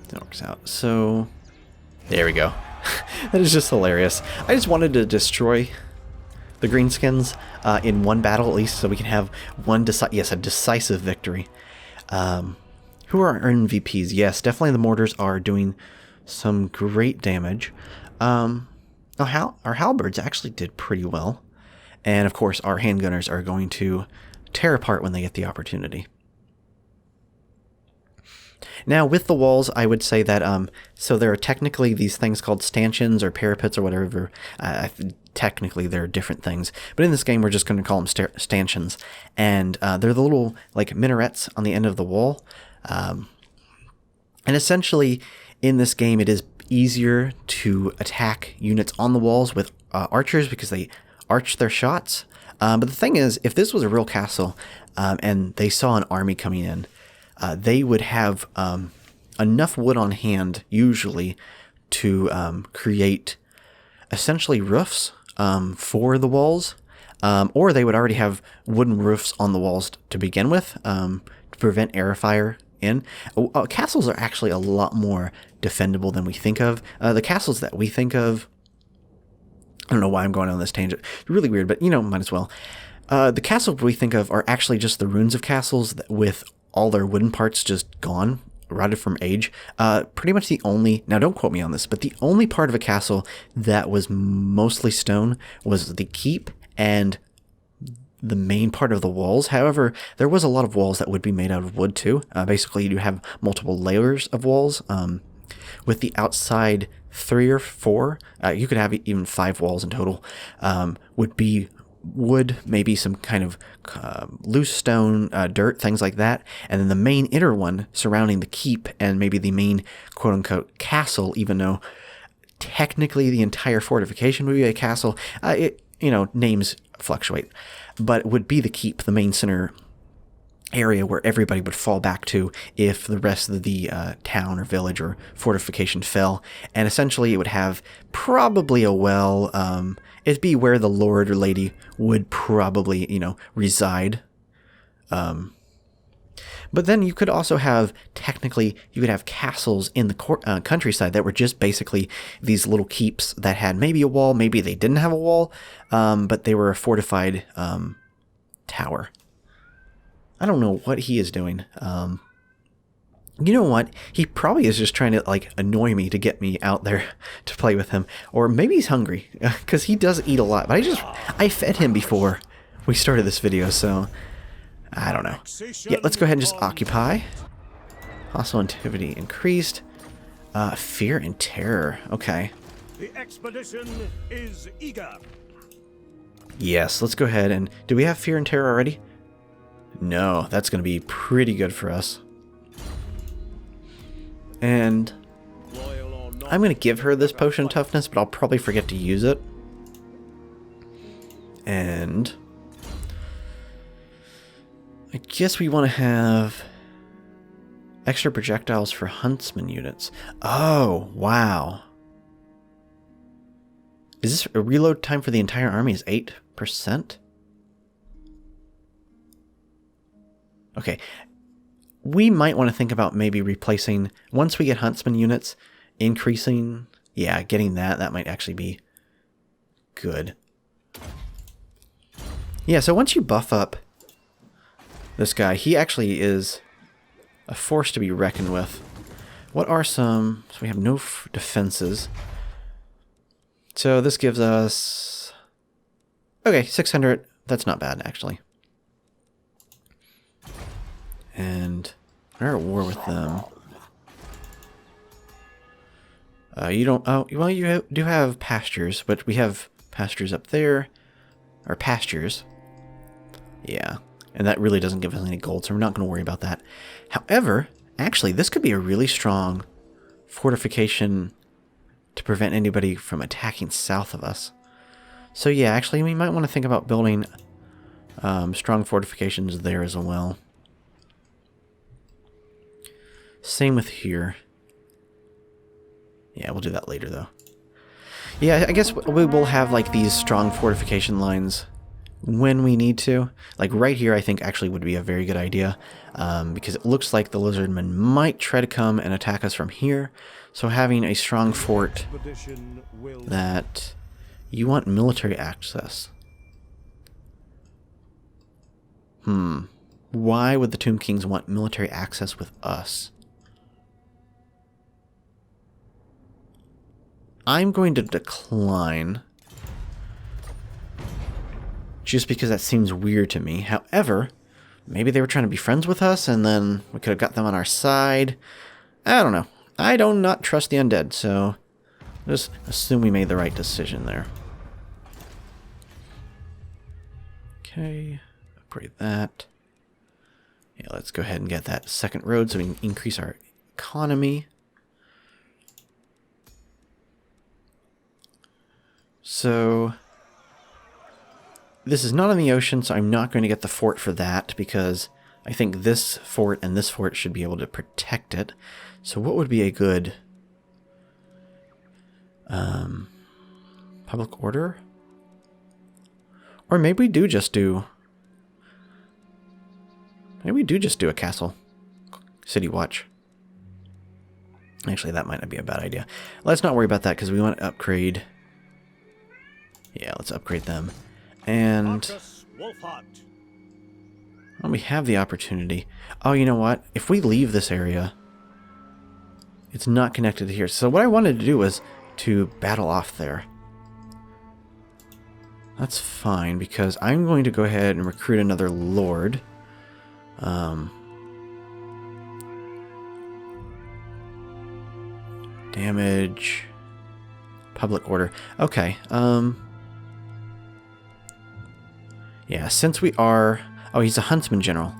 That works out. So, there we go. That is just hilarious. I just wanted to destroy the greenskins in one battle at least, so we can have one a decisive victory. Who are our MVPs? Yes, definitely the mortars are doing some great damage. Our halberds actually did pretty well. And of course, our handgunners are going to tear apart when they get the opportunity. Now, with the walls, I would say that, so there are technically these things called stanchions or parapets or whatever. Technically, they're different things. But in this game, we're just going to call them stanchions. And they're the little, like, minarets on the end of the wall. And essentially, in this game, it is easier to attack units on the walls with archers because they arch their shots. But the thing is, if this was a real castle and they saw an army coming in, they would have enough wood on hand, usually, to create essentially roofs for the walls. Or they would already have wooden roofs on the walls to begin with to prevent air fire in. Castles are actually a lot more defendable than we think of. The castles that we think of, I don't know why I'm going on this tangent. It's really weird, but, you know, might as well. The castles we think of are actually just the ruins of castles with all their wooden parts just gone, rotted from age. Pretty much the only, now don't quote me on this, but the only part of a castle that was mostly stone was the keep and the main part of the walls. However, there was a lot of walls that would be made out of wood too. Basically, you have multiple layers of walls. With the outside 3 or 4, you could have even 5 walls in total, would be wood, maybe some kind of loose stone, dirt, things like that. And then the main inner one surrounding the keep and maybe the main quote-unquote castle, even though technically the entire fortification would be a castle. Names fluctuate. But it would be the keep, the main center area where everybody would fall back to if the rest of the town or village or fortification fell. And essentially it would have probably a well. It'd be where the lord or lady would probably, reside. But then you could also have, technically, you could have castles in the countryside that were just basically these little keeps that had maybe a wall, maybe they didn't have a wall, but they were a fortified tower. I don't know what he is doing. You know what? He probably is just trying to, like, annoy me to get me out there to play with him. Or maybe he's hungry, because he does eat a lot. But I fed him before we started this video, so I don't know. Yeah, let's go ahead and just occupy. Hostile activity increased. Fear and terror. Okay. The expedition is eager. Yes, let's go ahead and... Do we have fear and terror already? No, that's going to be pretty good for us. And I'm going to give her this potion of toughness, but I'll probably forget to use it. And I guess we want to have extra projectiles for huntsman units. Oh, wow. Is this a reload time for the entire army is 8%? Okay. We might want to think about maybe replacing, once we get huntsman units, increasing, yeah, getting that. That might actually be good. Yeah, so once you buff up this guy, he actually is a force to be reckoned with. What are some... So we have no defenses. So this gives us... Okay, 600. That's not bad, actually. And we're at war with them. You don't... Oh, well, you do have pastures, but we have pastures up there. Or pastures. Yeah. And that really doesn't give us any gold, so we're not going to worry about that. However, actually, this could be a really strong fortification to prevent anybody from attacking south of us. So yeah, actually, we might want to think about building strong fortifications there as well. Same with here. Yeah, we'll do that later, though. Yeah, I guess we will have, like, these strong fortification lines when we need to. Like, right here, I think, actually would be a very good idea. Because it looks like the lizardmen might try to come and attack us from here. So having a strong fort that... You want military access. Why would the Tomb Kings want military access with us? I'm going to decline. Just because that seems weird to me. However, maybe they were trying to be friends with us and then we could have got them on our side. I don't know. I do not trust the undead, so just assume we made the right decision there. Okay, upgrade that. Yeah, let's go ahead and get that second road so we can increase our economy. So this is not on the ocean, so I'm not going to get the fort for that because I think this fort and this fort should be able to protect it. So what would be a good public order? Or maybe we do just do... Maybe we do just do a castle. City watch. Actually, that might not be a bad idea. Let's not worry about that because we want to upgrade... Yeah, let's upgrade them. And... Markus Wulfhart. Well, we have the opportunity. Oh, you know what? If we leave this area... It's not connected to here. So what I wanted to do was to battle off there. That's fine, because I'm going to go ahead and recruit another lord. Damage. Public order. Okay. Yeah, since we are... Oh, he's a huntsman general.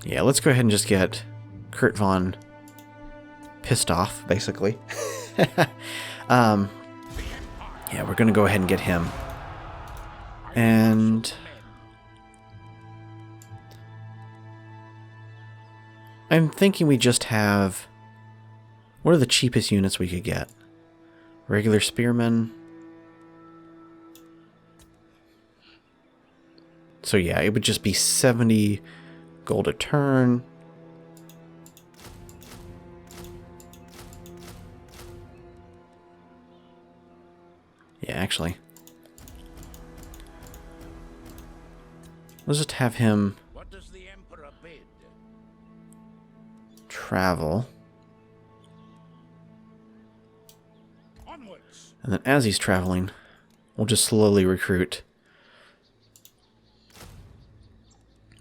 Yeah, let's go ahead and just get Kurt Von pissed off, basically. Yeah, we're going to go ahead and get him. And... I'm thinking we just have... What are the cheapest units we could get? Regular spearmen. So yeah, it would just be 70 gold a turn. Yeah, actually. Let's just have him What does the Emperor bid? travel. Onwards. And then as he's traveling, we'll just slowly recruit.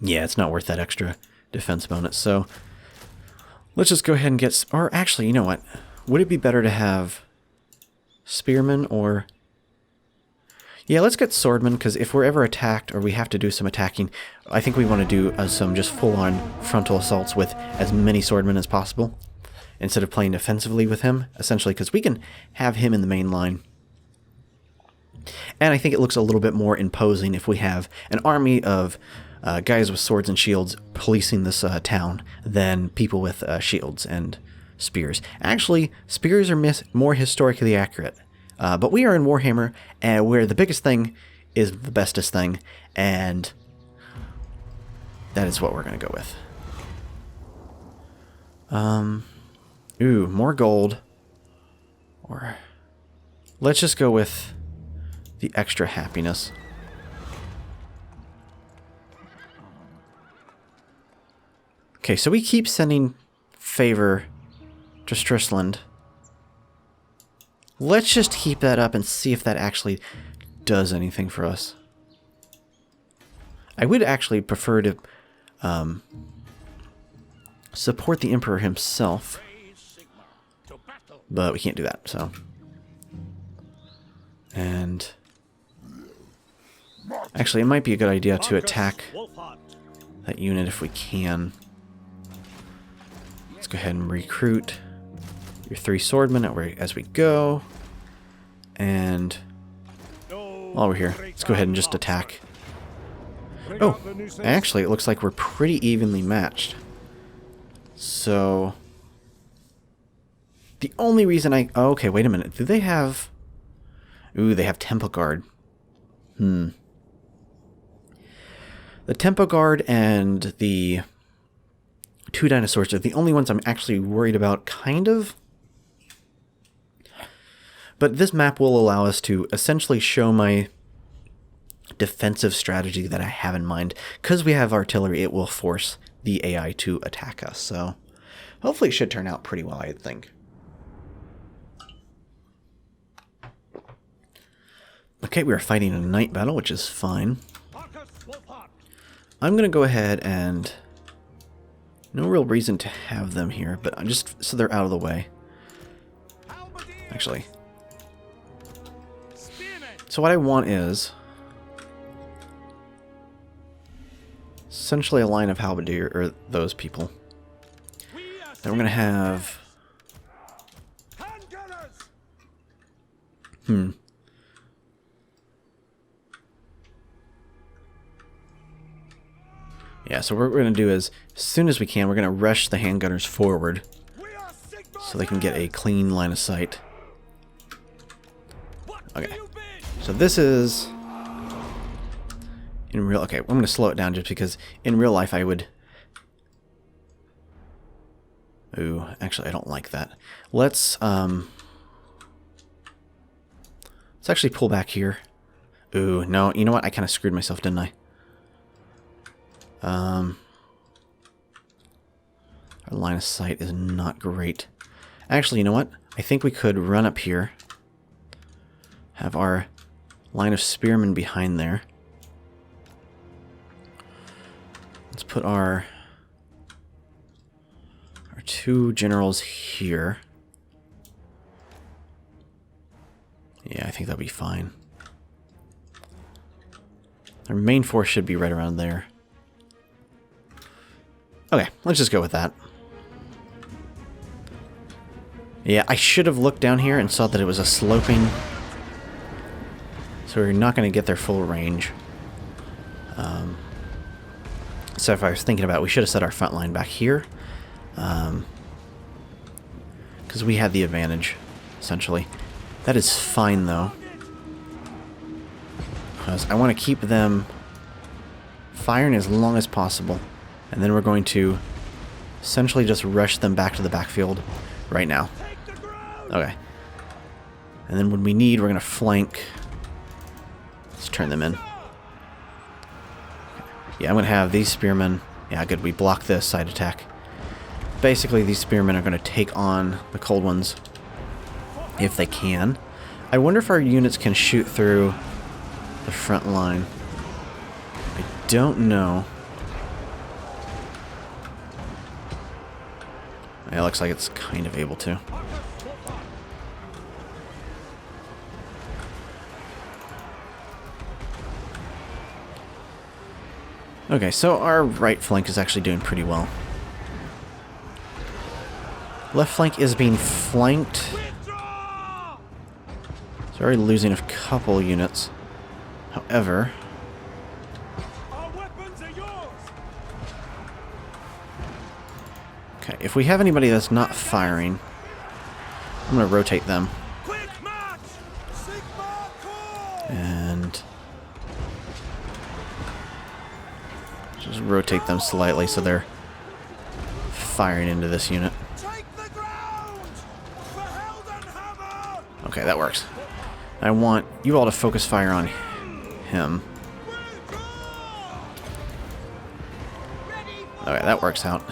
Yeah, it's not worth that extra defense bonus. So let's just go ahead and get... Or actually, you know what? Would it be better to have spearmen or... Yeah, let's get swordmen, because if we're ever attacked or we have to do some attacking, I think we want to do some just full-on frontal assaults with as many swordmen as possible, instead of playing defensively with him, essentially, because we can have him in the main line. And I think it looks a little bit more imposing if we have an army of guys with swords and shields policing this town than people with shields and spears. Actually, spears are more historically accurate. But we are in Warhammer, where the biggest thing is the bestest thing, and that is what we're going to go with. Ooh, more gold. Or let's just go with the extra happiness. Okay, so we keep sending favor to Strissland. Let's just keep that up and see if that actually does anything for us. I would actually prefer to support the Emperor himself, but we can't do that, so. And actually, it might be a good idea to attack that unit if we can. Let's go ahead and recruit your 3 swordmen as we go. And while we're here, let's go ahead and just attack. Oh, actually, it looks like we're pretty evenly matched. So the only reason oh, okay, wait a minute. Do they have... Ooh, they have Temple Guard. The Temple Guard and the 2 dinosaurs are the only ones I'm actually worried about, kind of. But this map will allow us to essentially show my defensive strategy that I have in mind. Because we have artillery, it will force the AI to attack us. So hopefully it should turn out pretty well, I think. Okay, we are fighting a night battle, which is fine. I'm going to go ahead and... No real reason to have them here, but I'm just so they're out of the way. Actually. So what I want is essentially a line of halberdier, or those people. Then we're going to have... Yeah, so what we're going to do is, as soon as we can, we're going to rush the handgunners forward so they can get a clean line of sight. Okay, so this is in real... Okay, I'm going to slow it down just because in real life I would... Ooh, actually I don't like that. Let's actually pull back here. Ooh, no, you know what? I kind of screwed myself, didn't I? Our line of sight is not great. Actually, you know what? I think we could run up here. Have our line of spearmen behind there. Let's put our 2 generals here. Yeah, I think that'll be fine. Our main force should be right around there. Okay, let's just go with that. Yeah, I should have looked down here and saw that it was a sloping... So we're not going to get their full range. So if I was thinking about it, we should have set our front line back here. Because we had the advantage, essentially. That is fine, though. Because I want to keep them firing as long as possible. And then we're going to essentially just rush them back to the backfield right now. Okay. And then when we need, we're going to flank. Let's turn them in. Okay. Yeah, I'm going to have these spearmen... Yeah, good, we block this side attack. Basically, these spearmen are going to take on the cold ones if they can. I wonder if our units can shoot through the front line. I don't know. Yeah, it looks like it's kind of able to. Okay, so our right flank is actually doing pretty well. Left flank is being flanked. It's already losing a couple units. However... Okay, if we have anybody that's not firing, I'm going to rotate them. And... just rotate them slightly so they're firing into this unit. Okay, that works. I want you all to focus fire on him. Okay, that works out.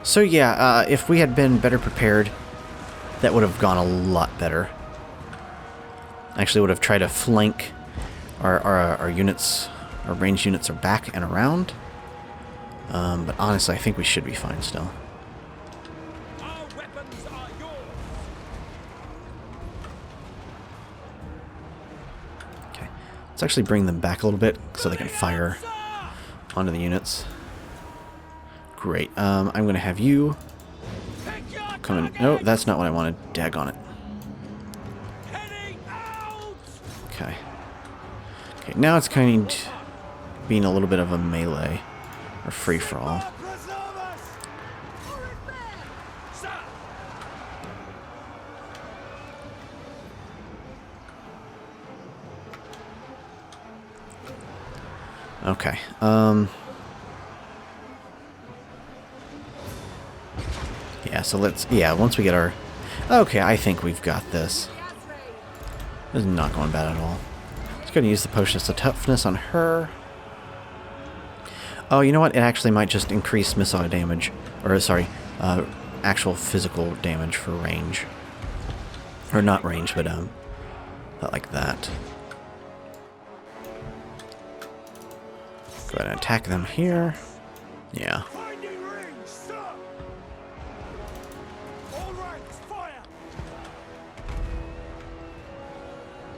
So yeah, if we had been better prepared, that would have gone a lot better. Actually would have tried to flank our units. Our ranged units are back and around. But honestly, I think we should be fine still. Our weapons are yours. Okay, let's actually bring them back a little bit so they can fire onto the units. Great. I'm going to have you come in. No, that's not what I wanted. Daggone it. Okay. Okay, now it's kind of being a little bit of a melee or free-for-all. Okay. Yeah, so let's... Yeah, once we get our... Okay, I think we've got this. This is not going bad at all. Just going to use the potions of toughness on her. Oh, you know what? It actually might just increase missile damage. Or, sorry, actual physical damage for range. Or not range, but, not like that. Go ahead and attack them here. Yeah.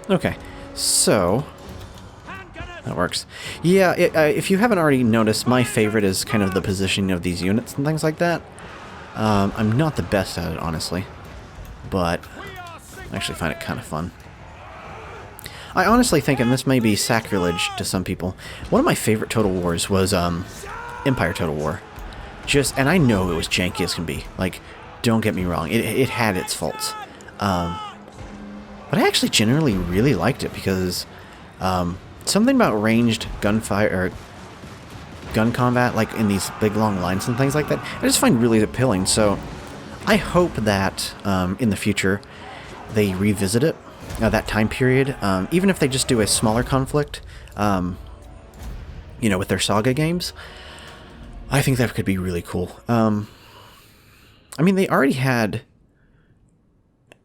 Okay, so that works. Yeah, if you haven't already noticed, my favorite is kind of the positioning of these units and things like that. I'm not the best at it, honestly, but I actually find it kind of fun. I honestly think, and this may be sacrilege to some people, one of my favorite Total Wars was Empire Total War. And I know it was janky as can be. Like, don't get me wrong, it had its faults. But I actually generally really liked it because something about ranged gunfire or gun combat, like in these big long lines and things like that, I just find really appealing. So I hope that in the future they revisit it, that time period, even if they just do a smaller conflict, you know, with their Saga games. I think that could be really cool. I mean, they already had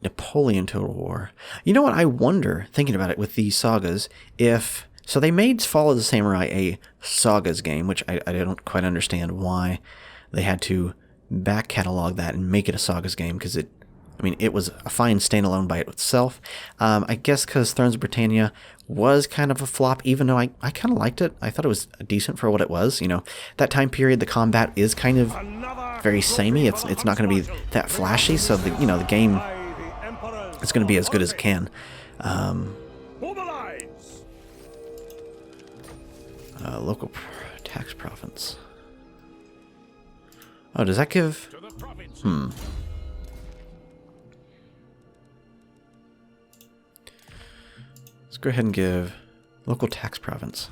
Napoleon Total War. You know what? I wonder, thinking about it with these sagas, if... So they made Fall of the Samurai a sagas game, which I don't quite understand why they had to back catalog that and make it a sagas game, because it... I mean, it was a fine standalone by itself. I guess because Thrones of Britannia was kind of a flop, even though I kind of liked it. I thought it was decent for what it was. You know, that time period, the combat is kind of very samey. It's not going to be that flashy, so the game... It's going to be as good as it can. Local tax province. Oh, does that give... Let's go ahead and give local tax province.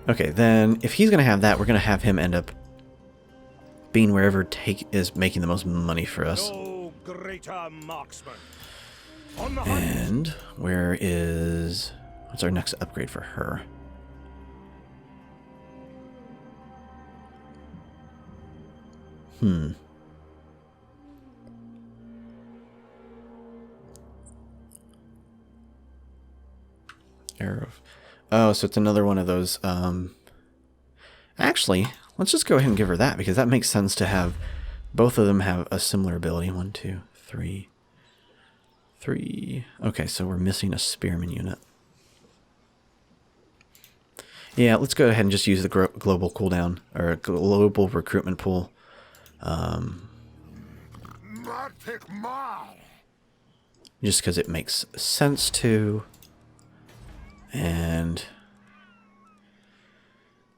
Okay, then if he's going to have that, we're going to have him end up being wherever is making the most money for us. Greater marksman. And where is What's our next upgrade for her? Arrow. Oh, so it's another one of those. Actually, let's just go ahead and give her that, because that makes sense to have both of them have a similar ability. 1, 2, 3. 3. Okay, so we're missing a spearman unit. Yeah, let's go ahead and just use the global cooldown, or global recruitment pool. Just because it makes sense to. And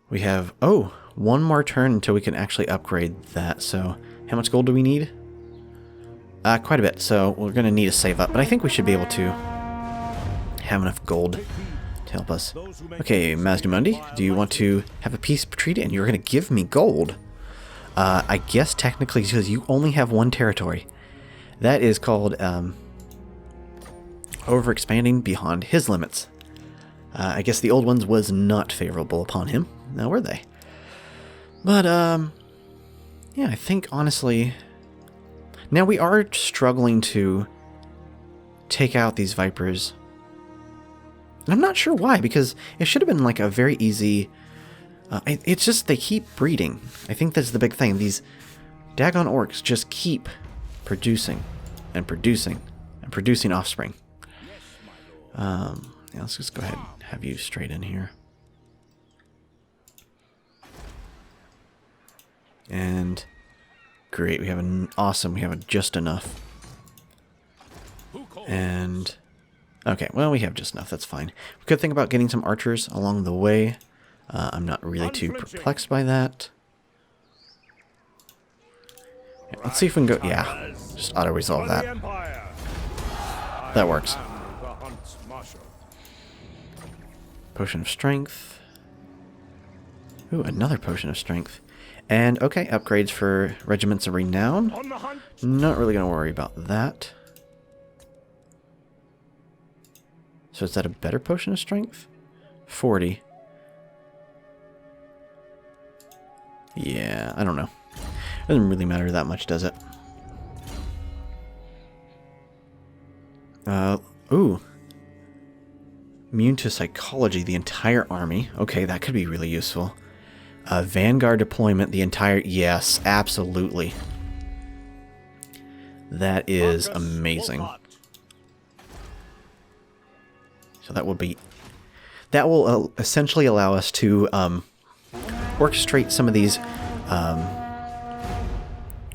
we have, oh, one more turn until we can actually upgrade that. So how much gold do we need? Quite a bit. So we're going to need to save up, but I think we should be able to have enough gold to help us. Okay, Mazdamundi, do you want to have a peace treaty? And you're going to give me gold. I guess technically because you only have one territory. That is called overexpanding beyond his limits. I guess the old ones was not favorable upon him. Now were they? But, yeah, I think, honestly... Now, we are struggling to take out these Vipers. And I'm not sure why, because it should have been, like, a very easy... it's just they keep breeding. I think that's the big thing. These daggone orcs just keep producing and producing and producing offspring. Yeah, let's just go ahead and have you straight in here. And great, we have an awesome, we have just enough. And okay, well, we have just enough, that's fine. We could think about getting some archers along the way. I'm not really too perplexed by that. Yeah, let's see if we can go, yeah, just auto-resolve that. That works. Potion of Strength. Ooh, another Potion of Strength. And, okay, upgrades for Regiments of Renown. Not really going to worry about that. So is that a better Potion of Strength? 40. Yeah, I don't know. Doesn't really matter that much, does it? Ooh. Immune to psychology, the entire army. Okay, that could be really useful. Vanguard deployment, the entire... Yes, absolutely. That is amazing. So that will be... That will essentially allow us to orchestrate some of these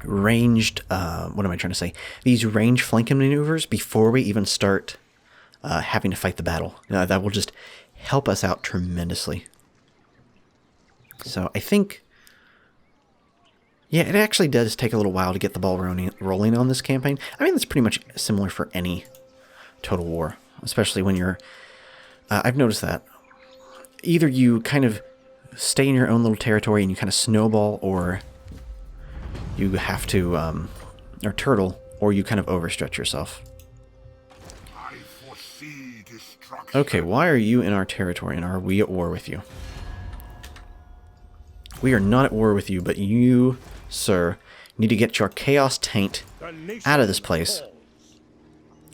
ranged... what am I trying to say? These ranged flanking maneuvers before we even start having to fight the battle. That will just help us out tremendously. So I think, yeah, it actually does take a little while to get the ball rolling on this campaign. I mean, it's pretty much similar for any Total War, especially when you're, I've noticed that either you kind of stay in your own little territory and you kind of snowball, or you have to, or turtle, or you kind of overstretch yourself. Okay, why are you in our territory, and are we at war with you? We are not at war with you, but you, sir, need to get your chaos taint out of this place.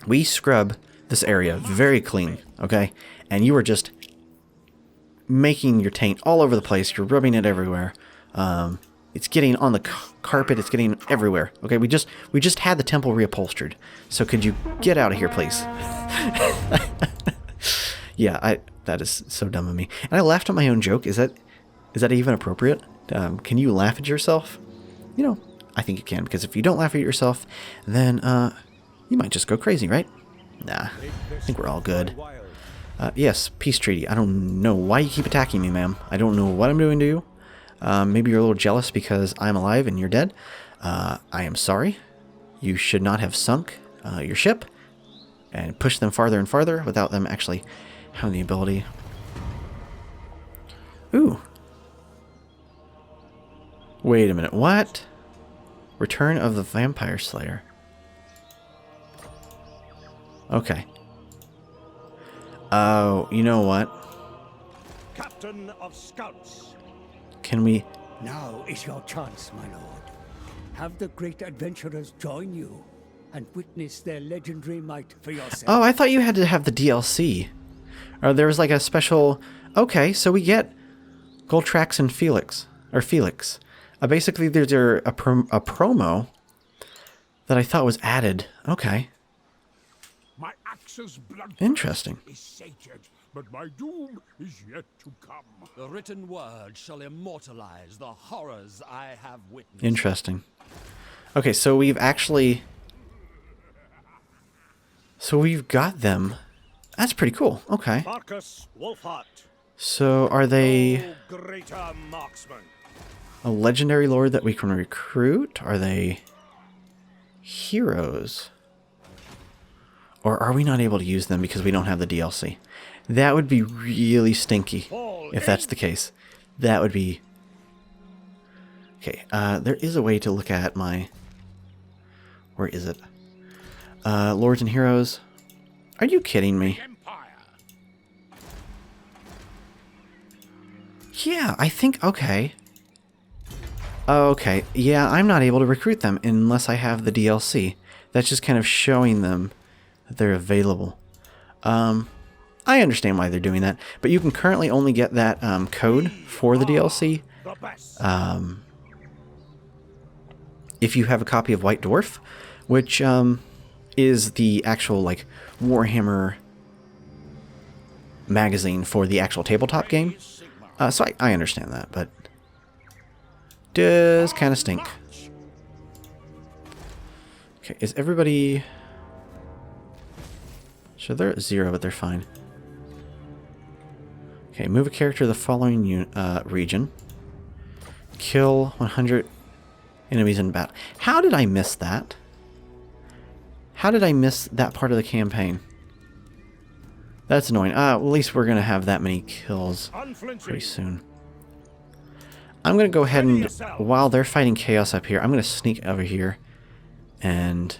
We scrub this area very clean, okay? And you are just making your taint all over the place. You're rubbing it everywhere. It's getting on the carpet. It's getting everywhere. Okay, we just had the temple reupholstered. So could you get out of here, please? Yeah, that is so dumb of me. And I laughed at my own joke. Is that even appropriate? Can you laugh at yourself? You know, I think you can, because if you don't laugh at yourself, then you might just go crazy, right? Nah, I think we're all good. Yes, peace treaty. I don't know why you keep attacking me, ma'am. I don't know what I'm doing to you. Maybe you're a little jealous because I'm alive and you're dead. I am sorry. You should not have sunk your ship and pushed them farther and farther without them actually having the ability. Ooh. Wait a minute, what? Return of the Vampire Slayer. Okay. Oh, you know what? Captain of Scouts. Can we... Now is your chance, my lord. Have the great adventurers join you and witness their legendary might for yourself. Oh, I thought you had to have the DLC. Or there was like a special... Okay, so we get Goldtrax and Felix. Or Felix. Basically, there's a promo that I thought was added. Okay. My axe's blood Interesting. is sated, but my doom is yet to come. The written word shall immortalize the horrors I have witnessed. Interesting. Okay, so we've actually... So we've got them. That's pretty cool. Okay. Markus Wulfhart. So are they O greater marksman. a legendary lord that we can recruit? Are they heroes? Or are we not able to use them because we don't have the DLC? That would be really stinky if that's the case. That would be... Okay, there is a way to look at my... Where is it? Lords and Heroes. Are you kidding me? Empire. Yeah, I think... Okay. Okay, yeah, I'm not able to recruit them unless I have the DLC. That's just kind of showing them that they're available. I understand why they're doing that, but you can currently only get that code for the DLC The best. if you have a copy of White Dwarf, which is the actual like Warhammer magazine for the actual tabletop game. So I understand that, but does kind of stink. Okay, is everybody... So they're at 0, but they're fine. Okay, move a character to the following region. Kill 100 enemies in battle. How did I miss that? How did I miss that part of the campaign? That's annoying. At least we're going to have that many kills pretty soon. I'm going to go ahead and, while they're fighting chaos up here, I'm going to sneak over here. And,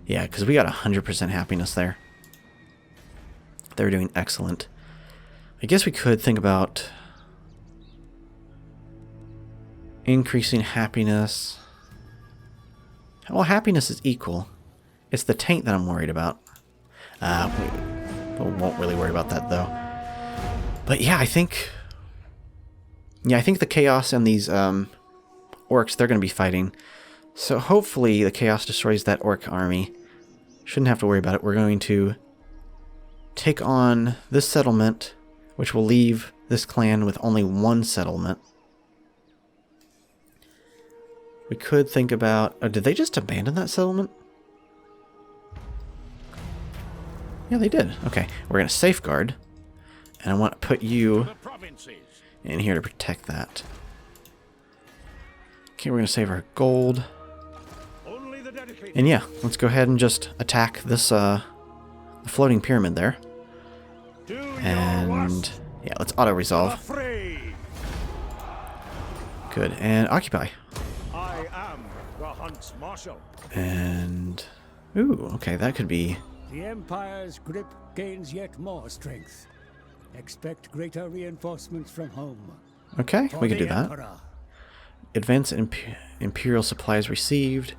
yeah, because we got 100% happiness there. They're doing excellent. I guess we could think about increasing happiness. Well, happiness is equal. It's the taint that I'm worried about. We won't really worry about that, though. But yeah, I think... Yeah, I think the Chaos and these orcs, they're going to be fighting. So hopefully the Chaos destroys that orc army. Shouldn't have to worry about it. We're going to take on this settlement, which will leave this clan with only one settlement. We could think about... Oh, did they just abandon that settlement? Yeah, they did. Okay, we're going to safeguard. And I want to put you The provinces. in here to protect that. Okay, we're going to save our gold. Only the dedicated. And yeah, let's go ahead and just attack this the floating pyramid there. Do your And worst. yeah, let's auto-resolve. Afraid. Good. And occupy. I am the Huntsmarshal. And... Ooh, okay, that could be... The Empire's grip gains yet more strength. Expect greater reinforcements from home. Okay, For we could the do that. Emperor. Advance Imperial supplies received.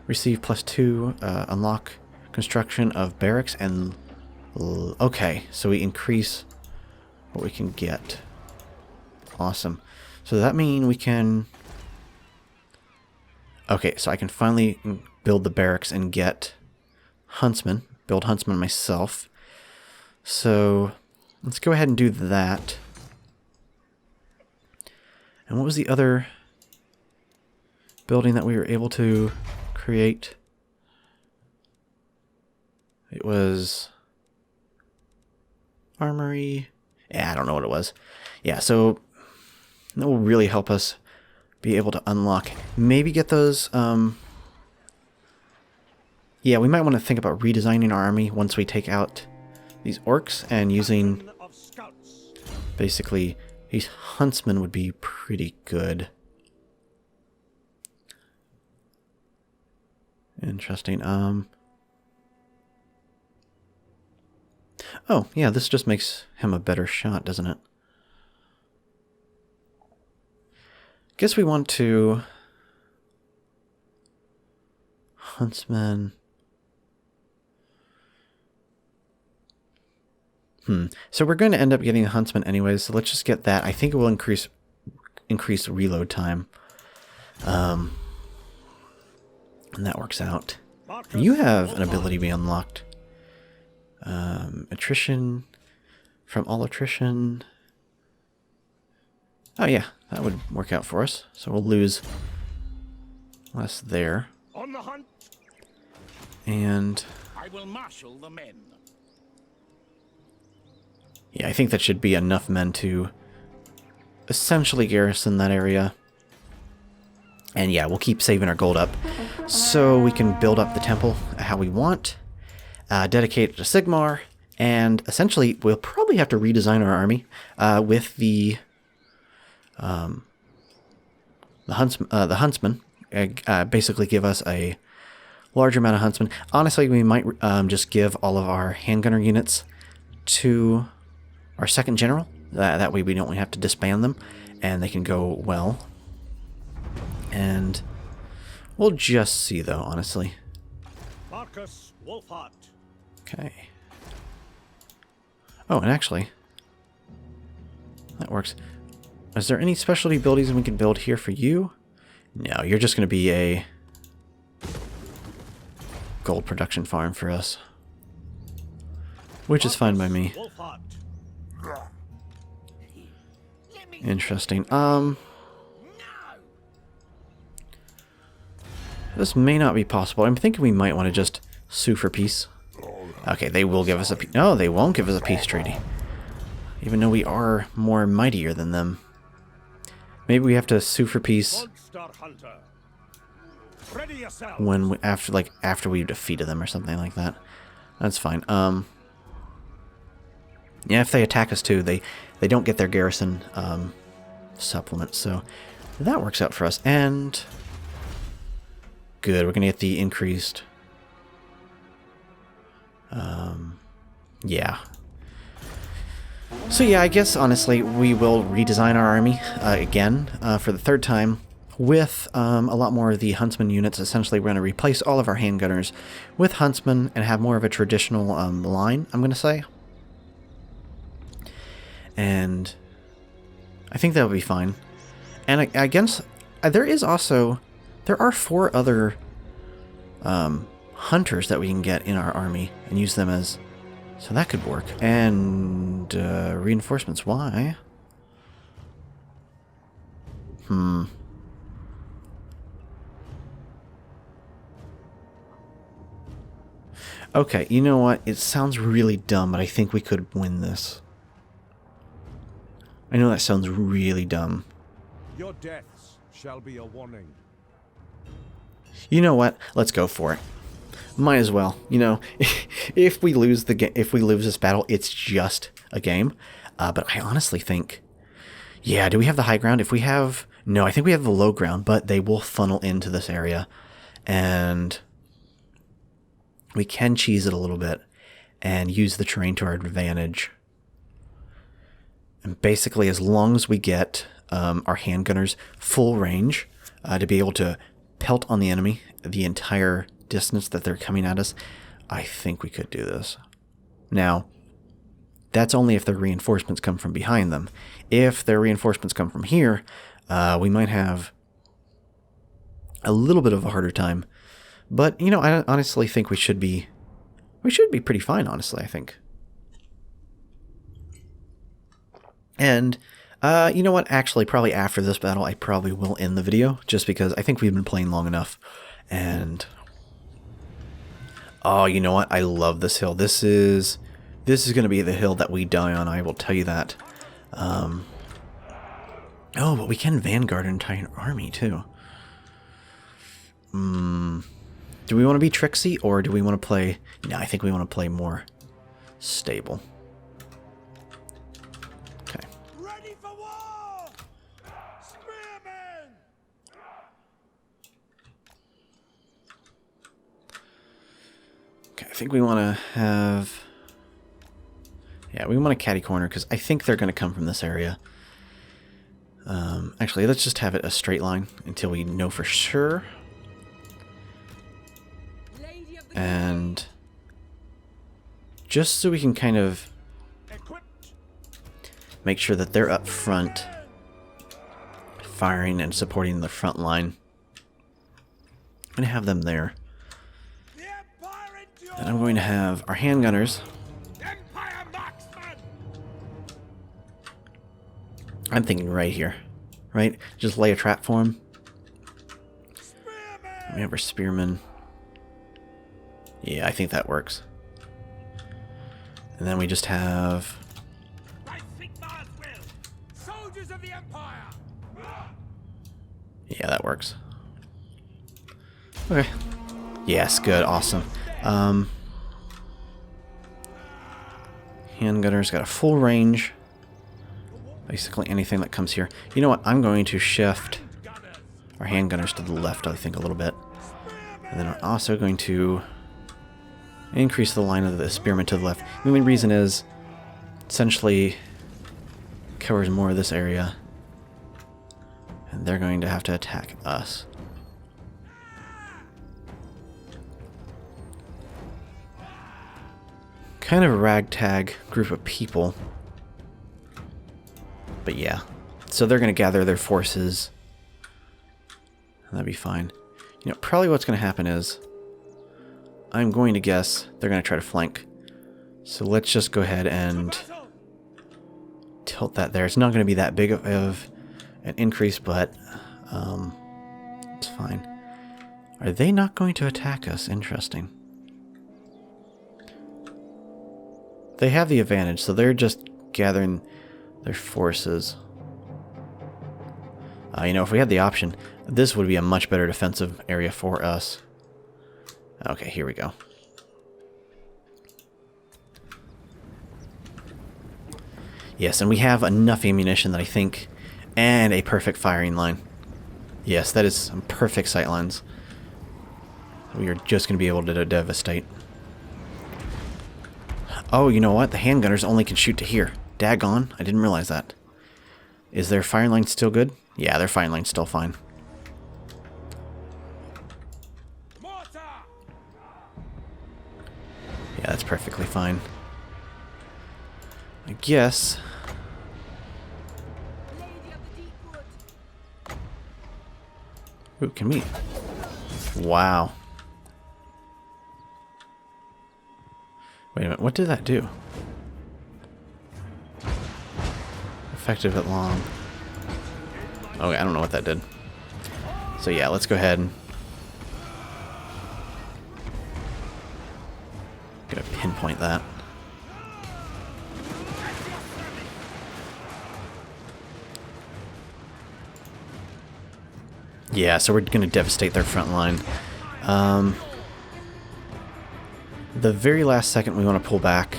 Receive +2. Unlock construction of barracks and... Okay, so we increase what we can get. Awesome. So does that mean we can... Okay, so I can finally build the barracks and get huntsmen. Build huntsmen myself. So let's go ahead and do that. And what was the other building that we were able to create? It was armory. Yeah, I don't know what it was. Yeah, so that will really help us be able to unlock. Maybe get those... Yeah, we might want to think about redesigning our army once we take out these orcs and using... Captain of Scouts. Basically, these huntsmen would be pretty good. Interesting. Oh, yeah, this just makes him a better shot, doesn't it? Guess we want to... Huntsman... So we're going to end up getting a Huntsman anyways, so let's just get that. I think it will increase reload time. And that works out. And you have an ability to be unlocked. Attrition from all attrition. Oh yeah, that would work out for us. So we'll lose less there. On the hunt. And I will marshal the men. yeah, I think that should be enough men to essentially garrison that area. And yeah, we'll keep saving our gold up so we can build up the temple how we want. Dedicate it to Sigmar, and essentially we'll probably have to redesign our army with the huntsman. Basically give us a larger amount of huntsmen. Honestly, we might just give all of our handgunner units to our second general. That way we don't have to disband them, and they can go well. And we'll just see, though, honestly. Markus Wulfhart. Okay. Oh, and actually, that works. Is there any specialty abilities we can build here for you? No, you're just going to be a gold production farm for us. Which is fine by me. Interesting. This may not be possible. I'm thinking we might want to just sue for peace. Okay, they will give us a peace. No, they won't give us a peace treaty. Even though we are more mightier than them. Maybe we have to sue for peace when we, after we've defeated them or something like that. That's fine. Yeah, if they attack us too, they don't get their garrison supplement, so that works out for us. And good, we're gonna get the increased. Yeah. So yeah, I guess honestly we will redesign our army again for the third time with a lot more of the huntsman units. Essentially, we're going to replace all of our handgunners with huntsmen and have more of a traditional line, I'm going to say. And I think that would be fine. And I guess there are 4 other hunters that we can get in our army and use them as, so that could work. And reinforcements, why? Okay, you know what? It sounds really dumb, but I think we could win this. I know that sounds really dumb. Your deaths shall be a warning. You know what? Let's go for it. Might as well. You know, if we lose this battle, it's just a game. But I honestly think, yeah. Do we have the high ground? If we have, no, I think we have the low ground. But they will funnel into this area, and we can cheese it a little bit and use the terrain to our advantage. And basically, as long as we get our handgunners full range to be able to pelt on the enemy the entire distance that they're coming at us, I think we could do this. Now, that's only if their reinforcements come from behind them. If their reinforcements come from here, we might have a little bit of a harder time. But, you know, I honestly think we should be pretty fine, honestly, I think. And, you know what? Actually, probably after this battle, I probably will end the video, just because I think we've been playing long enough. And, oh, you know what? I love this hill. This is going to be the hill that we die on, I will tell you that. Oh, but we can vanguard an entire army, too. Do we want to be tricksy, or do we want to play... No, I think we want to play more stable. Okay. Ready for war! Spearmen! Okay, I think we want to have... Yeah, we want a catty corner because I think they're going to come from this area. Actually, let's just have it a straight line until we know for sure. And just so we can kind of make sure that they're up front, firing and supporting the front line. I'm going to have them there. And I'm going to have our handgunners. I'm thinking right here, right? Just lay a trap for them. We have our spearmen. Yeah, I think that works. And then we just have... Yeah, that works. Okay. Yes, good, awesome. Handgunner's got a full range. Basically anything that comes here. You know what? I'm going to shift our handgunners to the left, I think, a little bit. And then we're also going to increase the line of the spearmen to the left. The main reason is essentially covers more of this area. And they're going to have to attack us. Kind of a ragtag group of people. But yeah. So they're going to gather their forces. That'd be fine. You know, probably what's going to happen is I'm going to guess they're going to try to flank. So let's just go ahead and tilt that there. It's not going to be that big of an increase, but it's fine. Are they not going to attack us? Interesting. They have the advantage, so they're just gathering their forces. You know, if we had the option, this would be a much better defensive area for us. Okay, here we go. Yes, and we have enough ammunition that I think, and a perfect firing line. Yes, that is some perfect sight lines. We are just going to be able to devastate. Oh, you know what? The handgunners only can shoot to here. Daggone, I didn't realize that. Is their firing line still good? Yeah, their firing line's still fine. Yeah, that's perfectly fine. I guess... Ooh, can we... Wow. Wait a minute, what did that do? Effective at long. Okay, I don't know what that did. So yeah, let's go ahead and... Gotta pinpoint that. Yeah, so we're going to devastate their front line. The very last second we want to pull back.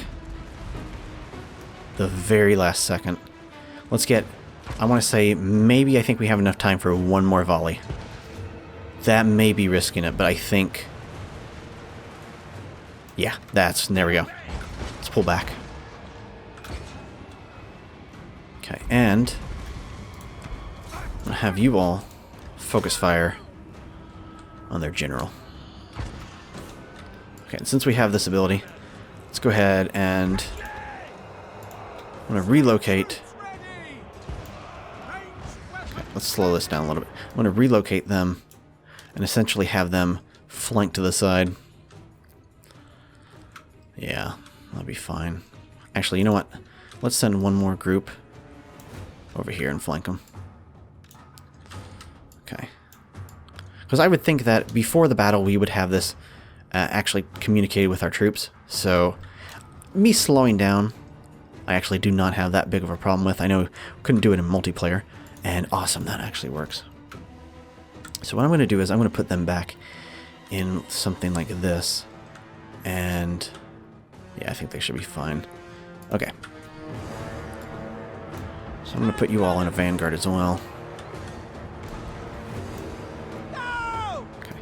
The very last second. Let's get, I want to say, maybe I think we have enough time for one more volley. That may be risking it, but I think... Yeah, there we go. Let's pull back. Okay, and I'm going to have you all focus fire on their general. Okay, and since we have this ability, let's go ahead and I'm going to relocate. Okay, let's slow this down a little bit. I'm going to relocate them and essentially have them flank to the side. Yeah, that'll be fine. Actually, you know what? Let's send one more group over here and flank them. Okay. Because I would think that before the battle we would have this actually communicated with our troops. So, me slowing down, I actually do not have that big of a problem with. I know couldn't do it in multiplayer. And awesome, that actually works. So what I'm going to do is I'm going to put them back in something like this. And... yeah, I think they should be fine. Okay. So I'm going to put you all in a vanguard as well. Okay.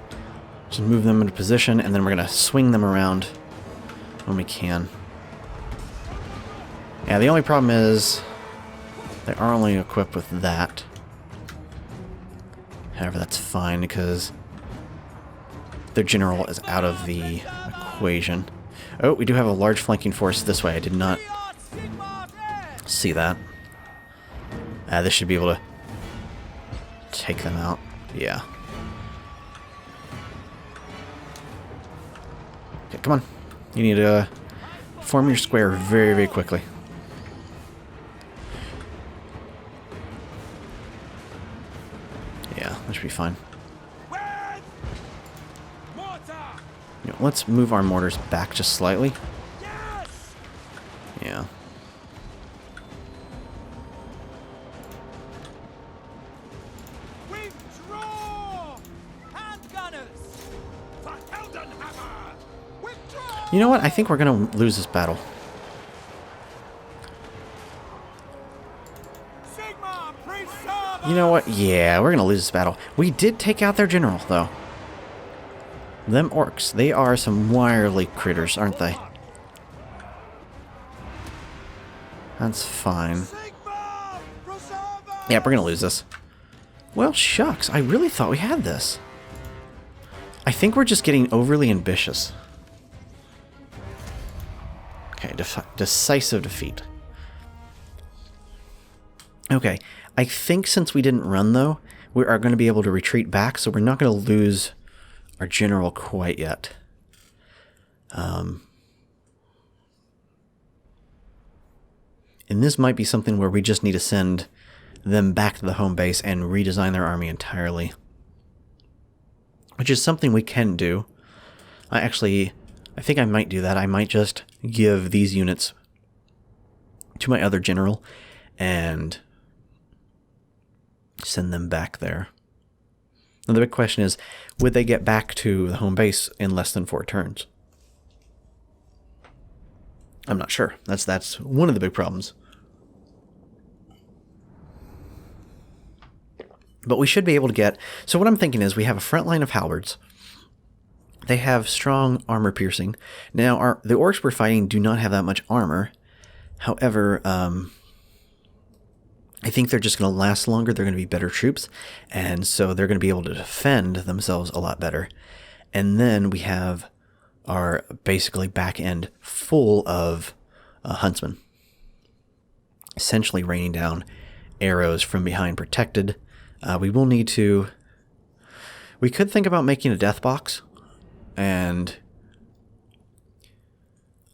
Just move them into position, and then we're going to swing them around when we can. Yeah, the only problem is they are only equipped with that. However, that's fine because their general is out of the equation. Oh, we do have a large flanking force this way. I did not see that. This should be able to take them out. Yeah. Okay, come on. You need to form your square very, very quickly. Yeah, that should be fine. You know, let's move our mortars back just slightly. Yeah. You know what? I think we're going to lose this battle. You know what? Yeah, we're going to lose this battle. We did take out their general, though. Them orcs, they are some wily critters, aren't they? That's fine. Yeah, we're going to lose this. Well, shucks. I really thought we had this. I think we're just getting overly ambitious. Okay, decisive defeat. Okay, I think since we didn't run, though, we are going to be able to retreat back, so we're not going to lose our general quite yet. And this might be something where we just need to send them back to the home base and redesign their army entirely. Which is something we can do. I think I might do that. I might just give these units to my other general and send them back there. Now the big question is, would they get back to the home base in less than 4 turns? I'm not sure. That's one of the big problems. But we should be able to get... So what I'm thinking is we have a front line of halberds. They have strong armor piercing. Now, the orcs we're fighting do not have that much armor. However, I think they're just going to last longer. They're going to be better troops. And so they're going to be able to defend themselves a lot better. And then we have our basically back end full of huntsmen. Essentially raining down arrows from behind protected. We will need to... We could think about making a death box. And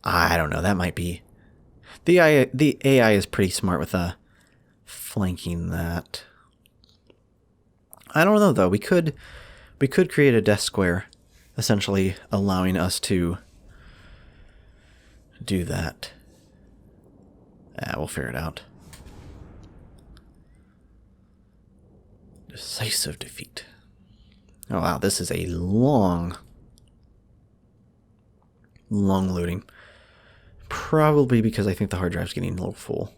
I don't know, that might be... The AI is pretty smart with flanking that. I don't know, though. We could create a death square, essentially allowing us to do that. We'll figure it out. Decisive defeat. Oh, wow, this is a long looting. Probably because I think the hard drive's getting a little full.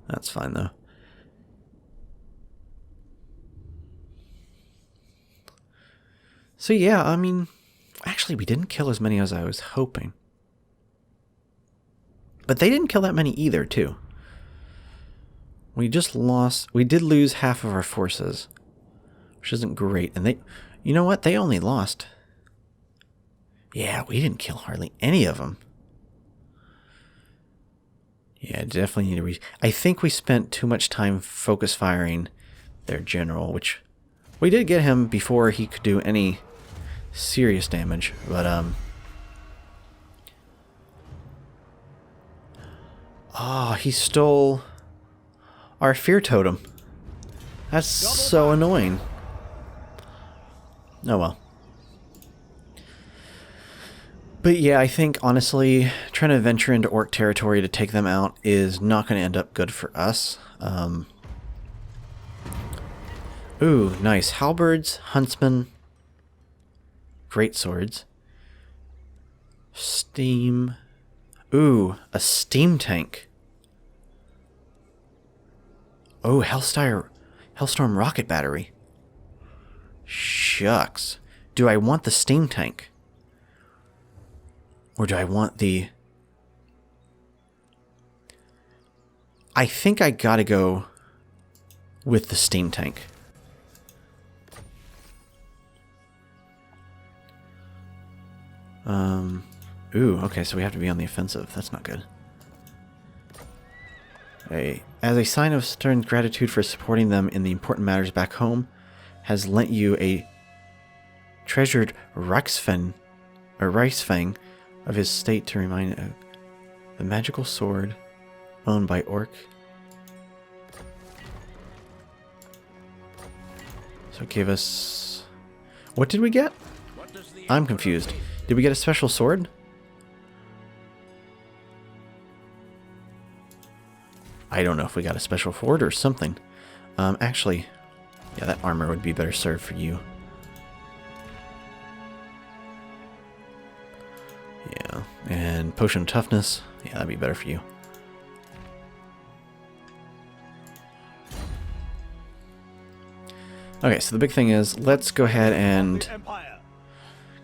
That's fine, though. So yeah, I mean, actually we didn't kill as many as I was hoping. But they didn't kill that many either, too. We did lose half of our forces, which isn't great. And you know what? They only lost... Yeah, we didn't kill hardly any of them. Yeah, definitely need to I think we spent too much time focus firing their general, which we did get him before he could do any serious damage, but oh, he stole our fear totem. That's so annoying. Oh well. But yeah, I think, honestly, trying to venture into orc territory to take them out is not going to end up good for us. Ooh, nice. Halberds, huntsmen, great swords. Steam. Ooh, a steam tank. Oh, Hellstorm rocket battery. Shucks. Do I want the steam tank? Or do I want the... I think I gotta go with the steam tank. Ooh, okay, so we have to be on the offensive. That's not good. As a sign of stern gratitude for supporting them in the important matters back home, has lent you a treasured Reichsfang of his state to remind the magical sword owned by Orruk. So it gave us... What did we get? I'm confused. Did we get a special sword? I don't know if we got a special sword or something. Actually, yeah, that armor would be better served for you. Yeah, and potion of toughness. Yeah, that'd be better for you. Okay, so the big thing is, let's go ahead and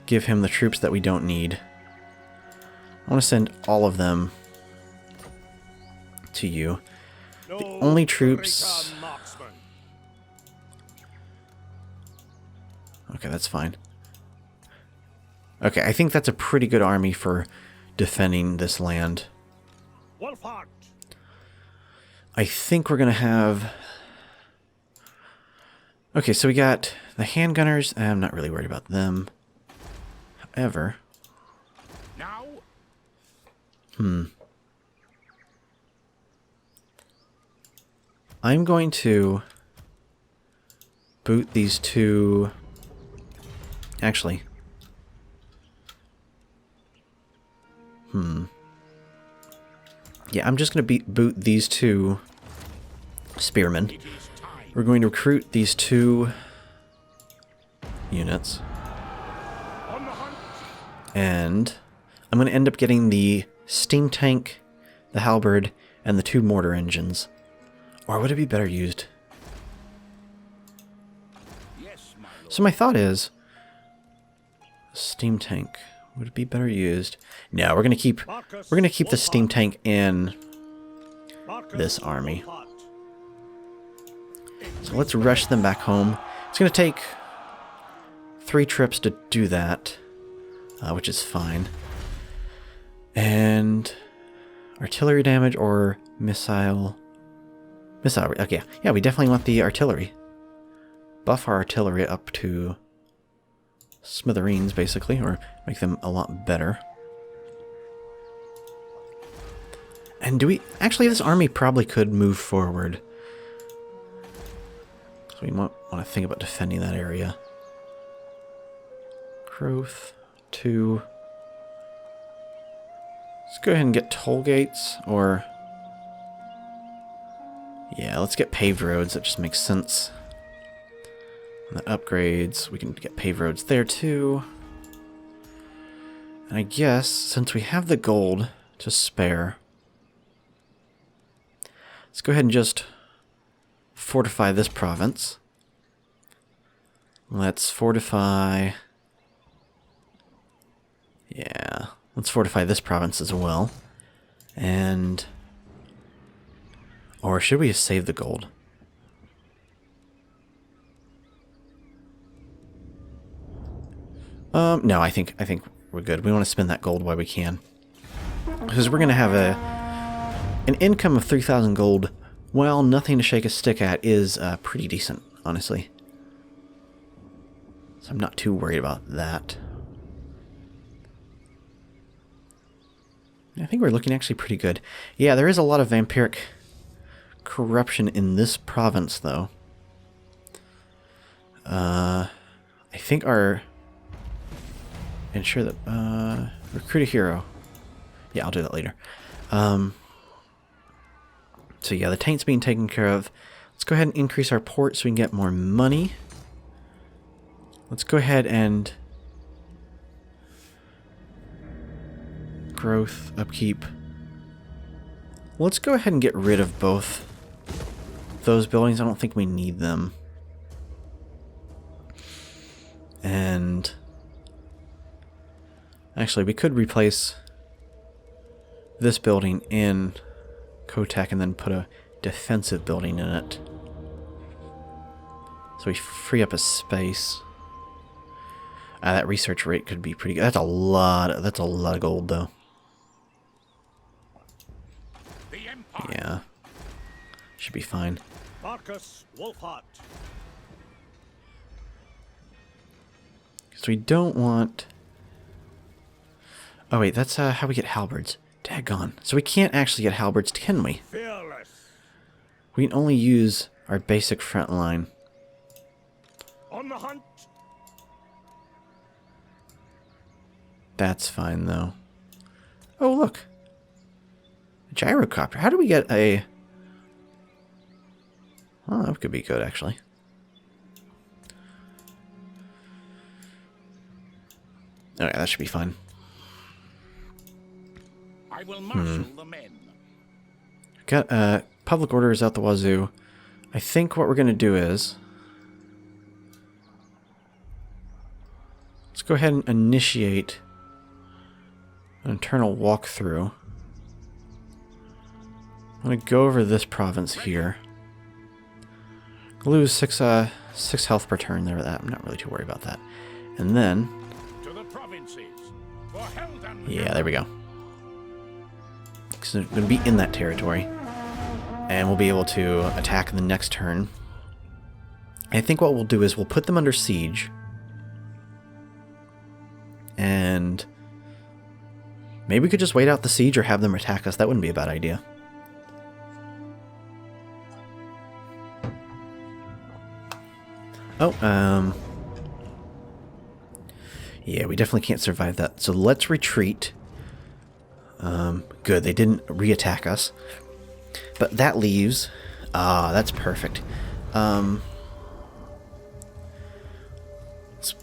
give him the troops that we don't need. I want to send all of them to you. The only troops... Okay, that's fine. Okay, I think that's a pretty good army for defending this land. Wulfhart. I think we're going to have... Okay, so we got the handgunners. I'm not really worried about them. However... Now? I'm going to boot these two... Actually... Yeah, I'm just going to boot these two spearmen. We're going to recruit these two units. And I'm going to end up getting the steam tank, the halberd, and the two mortar engines. Or would it be better used? So my thought is, steam tank, would it be better used? No, we're gonna keep the steam tank in this army. So let's rush them back home. It's gonna take 3 trips to do that, which is fine. And artillery damage or missile. Okay, yeah, we definitely want the artillery. Buff our artillery up to smithereens, basically, or make them a lot better. And do we... Actually, this army probably could move forward. So we might want to think about defending that area. Growth 2. Let's go ahead and get toll gates, or... Yeah, let's get paved roads. That just makes sense. And the upgrades, we can get paved roads there too. And I guess, since we have the gold to spare, let's go ahead and just fortify this province. Let's fortify... Yeah, let's fortify this province as well. And... Or should we just save the gold? No, I think we're good. We want to spend that gold while we can, because we're going to have an income of 3,000 gold. Well, nothing to shake a stick at is pretty decent, honestly. So I'm not too worried about that. I think we're looking actually pretty good. Yeah, there is a lot of vampiric corruption in this province, though. I think our... Ensure that... recruit a hero. Yeah, I'll do that later. So yeah, the taint's being taken care of. Let's go ahead and increase our port so we can get more money. Let's go ahead and... Growth, upkeep. Let's go ahead and get rid of both those buildings. I don't think we need them. And... Actually, we could replace this building in Kotak and then put a defensive building in it. So we free up a space. That research rate could be pretty good. That's a lot of gold, though. Yeah. Should be fine. Markus Wulfhart. So we don't want... Oh wait, that's how we get halberds. Daggone. So we can't actually get halberds, can we? Fearless. We can only use our basic front line. On the hunt. That's fine, though. Oh, look. A gyrocopter. How do we get a... Oh, that could be good, actually. Okay, that should be fine. I will marshal the men. Got public orders out the wazoo. I think what we're going to do is... Let's go ahead and initiate an internal walkthrough. I'm going to go over this province here. Lose 6 health per turn there. I'm not really too worried about that. And then... To the provinces. For Heldan. Yeah, there we go. So we're going to be in that territory. And we'll be able to attack the next turn. I think what we'll do is we'll put them under siege. And maybe we could just wait out the siege or have them attack us. That wouldn't be a bad idea. Oh, yeah, we definitely can't survive that. So let's retreat. Good, they didn't reattack us. But that leaves... Ah, that's perfect. Let's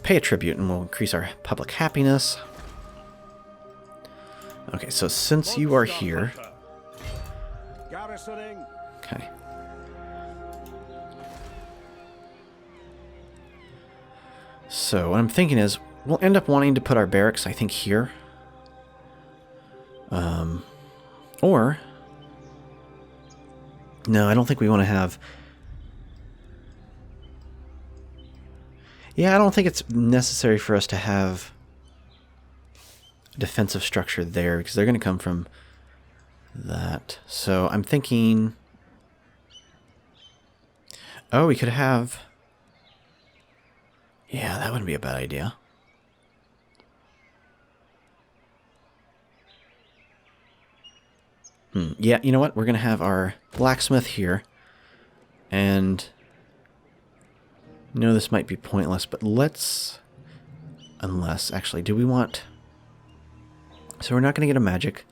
pay a tribute and we'll increase our public happiness. Okay, so since you are here... Garrisoning. Okay. So what I'm thinking is we'll end up wanting to put our barracks, I think, here. Or... No, I don't think we want to have... Yeah, I don't think it's necessary for us to have a defensive structure there, because they're going to come from that. So I'm thinking... Oh, we could have... Yeah, that wouldn't be a bad idea. Yeah, you know what? We're going to have our blacksmith here. And... No, this might be pointless, but let's... Unless, actually, do we want... So we're not going to get a magic.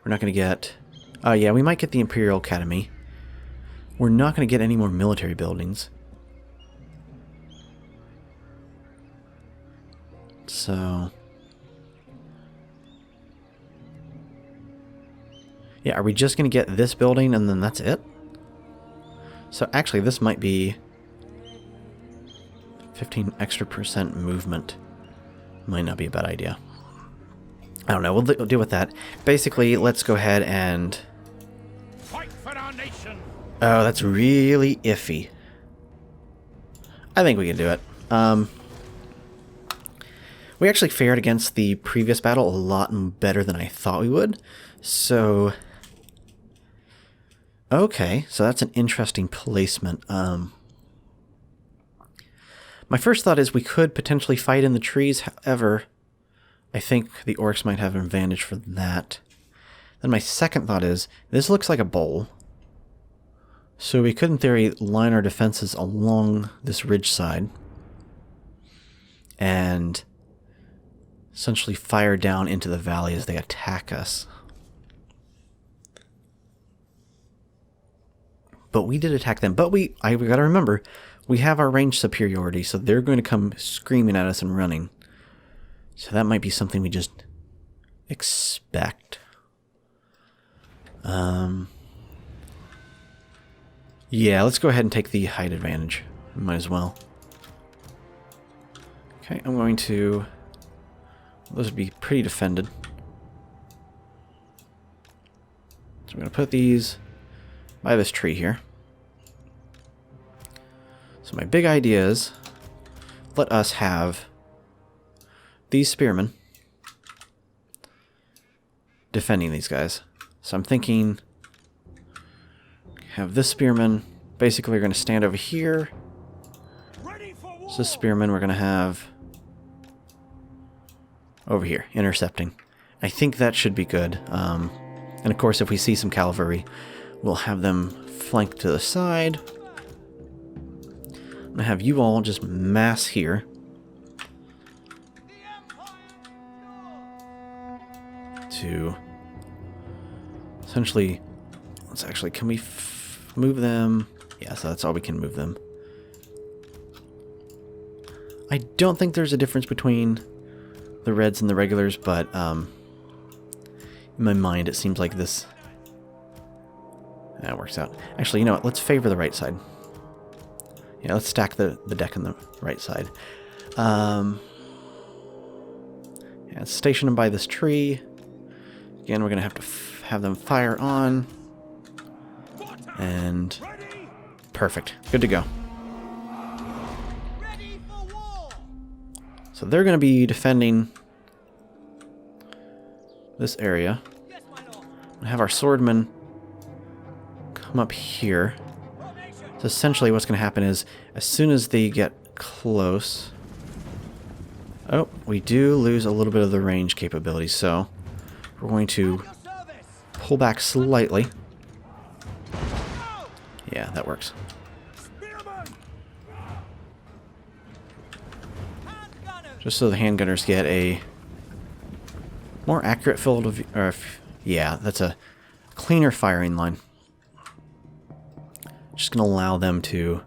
We're not going to get... yeah, we might get the Imperial Academy. We're not going to get any more military buildings. So... Yeah, are we just going to get this building and then that's it? So actually, this might be 15% extra movement. Might not be a bad idea. I don't know. We'll deal with that. Basically, let's go ahead and... Fight for our nation. Oh, that's really iffy. I think we can do it. We actually fared against the previous battle a lot better than I thought we would. So... Okay, so that's an interesting placement. My first thought is we could potentially fight in the trees. However, I think the orcs might have an advantage for that. Then my second thought is, this looks like a bowl. So we could, in theory, line our defenses along this ridge side. And essentially fire down into the valley as they attack us. But we did attack them. But we gotta remember, we have our range superiority, so they're going to come screaming at us and running. So that might be something we just expect. Yeah, let's go ahead and take the height advantage. Might as well. Okay, I'm going to... Those would be pretty defended. So I'm going to put these by this tree here. So my big idea is, let us have these spearmen defending these guys. So I'm thinking, have this spearman, basically we're going to stand over here. So this spearman we're going to have over here, intercepting. I think that should be good. And of course, if we see some cavalry, we'll have them flank to the side. I'm going to have you all just mass here. To essentially, let's actually, can we move them? Yeah, so that's all we can move them. I don't think there's a difference between the reds and the regulars, but in my mind it seems like this. That works out. Actually, you know what? Let's favor the right side. Yeah, let's stack the deck on the right side. Yeah, let's station them by this tree. Again, we're going to have to have them fire on. And perfect. Good to go. So they're going to be defending this area. We'll have our swordmen come up here. So essentially what's going to happen is, as soon as they get close... Oh, we do lose a little bit of the range capability, so we're going to pull back slightly. Yeah, that works. Just so the handgunners get a more accurate field of view. Yeah, that's a cleaner firing line. Just going to allow them to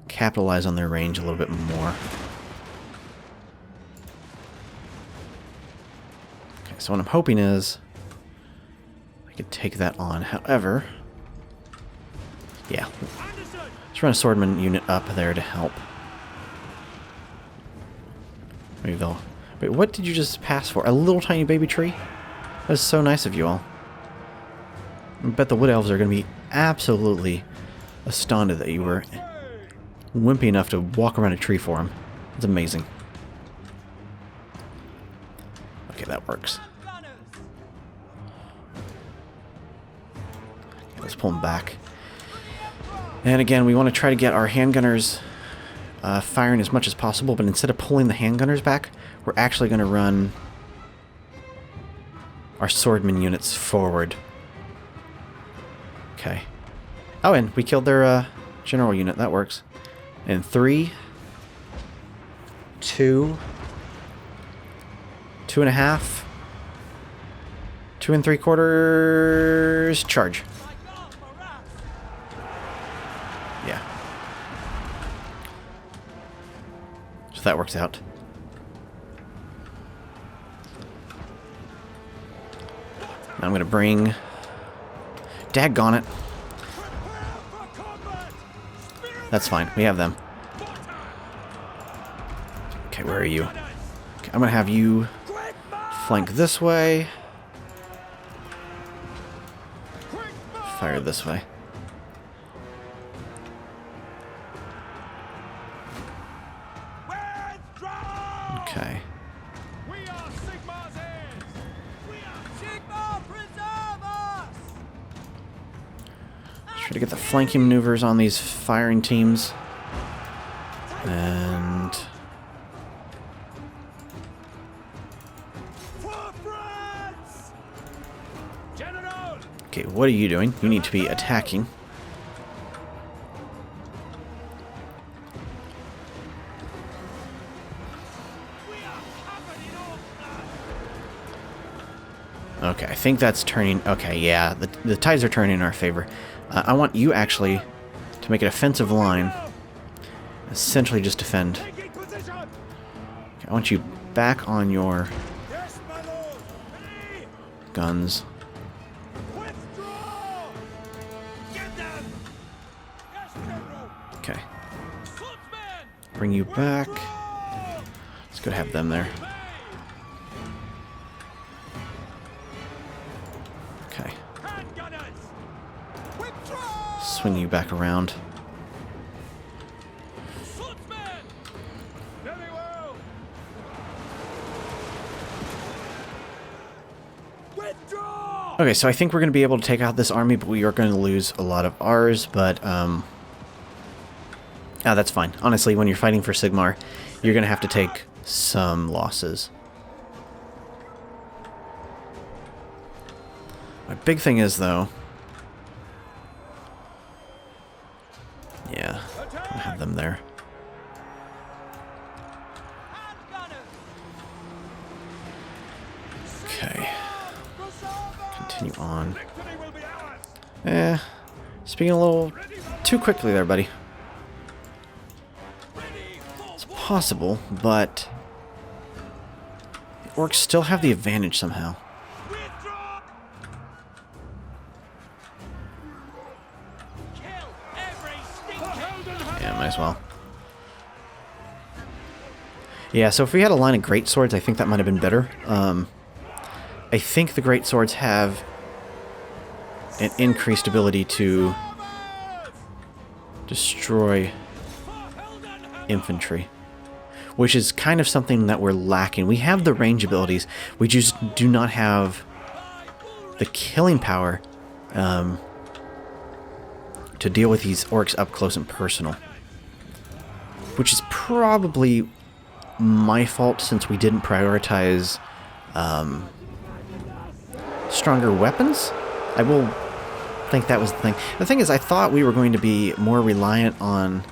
capitalize on their range a little bit more. Okay, so what I'm hoping is I could take that on. However, yeah, let's run a swordman unit up there to help. Maybe they'll... Wait, what did you just pass for? A little tiny baby tree? That is so nice of you all. I bet the wood elves are going to be absolutely astounded that you were wimpy enough to walk around a tree for them. It's amazing. Okay, that works. Let's pull them back. And again, we want to try to get our handgunners firing as much as possible, but instead of pulling the handgunners back, we're actually going to run our swordman units forward. Okay. Oh, and we killed their general unit. That works. In 3, 2, 2.5, 2 3/4, charge. Yeah. So that works out. Now I'm going to bring... Daggone it. That's fine. We have them. Okay, where are you? Okay, I'm going to have you flank this way. Fire this way. Okay. Try to get the flanking maneuvers on these firing teams. And... okay, what are you doing? You need to be attacking. Okay, I think that's turning... okay, yeah, the tides are turning in our favor. I want you actually to make an offensive line. Essentially just defend. Okay, I want you back on your guns. Okay. Bring you back. Let's go have them there. Okay. swing you back around. Very well. Withdraw! Okay, so I think we're going to be able to take out this army, but we are going to lose a lot of ours, but, that's fine. Honestly, when you're fighting for Sigmar, you're going to have to take some losses. My big thing is, though... Yeah, I'll have them there. Okay. Continue on. Speaking a little too quickly there, buddy. It's possible, but the orcs still have the advantage somehow. Yeah, might as well. Yeah, so if we had a line of great swords, I think that might have been better. I think the great swords have an increased ability to destroy infantry, which is kind of something that we're lacking. We have the range abilities, we just do not have the killing power to deal with these orcs up close and personal, which is probably my fault since we didn't prioritize stronger weapons. I will think that was the thing. The thing is, I thought we were going to be more reliant on,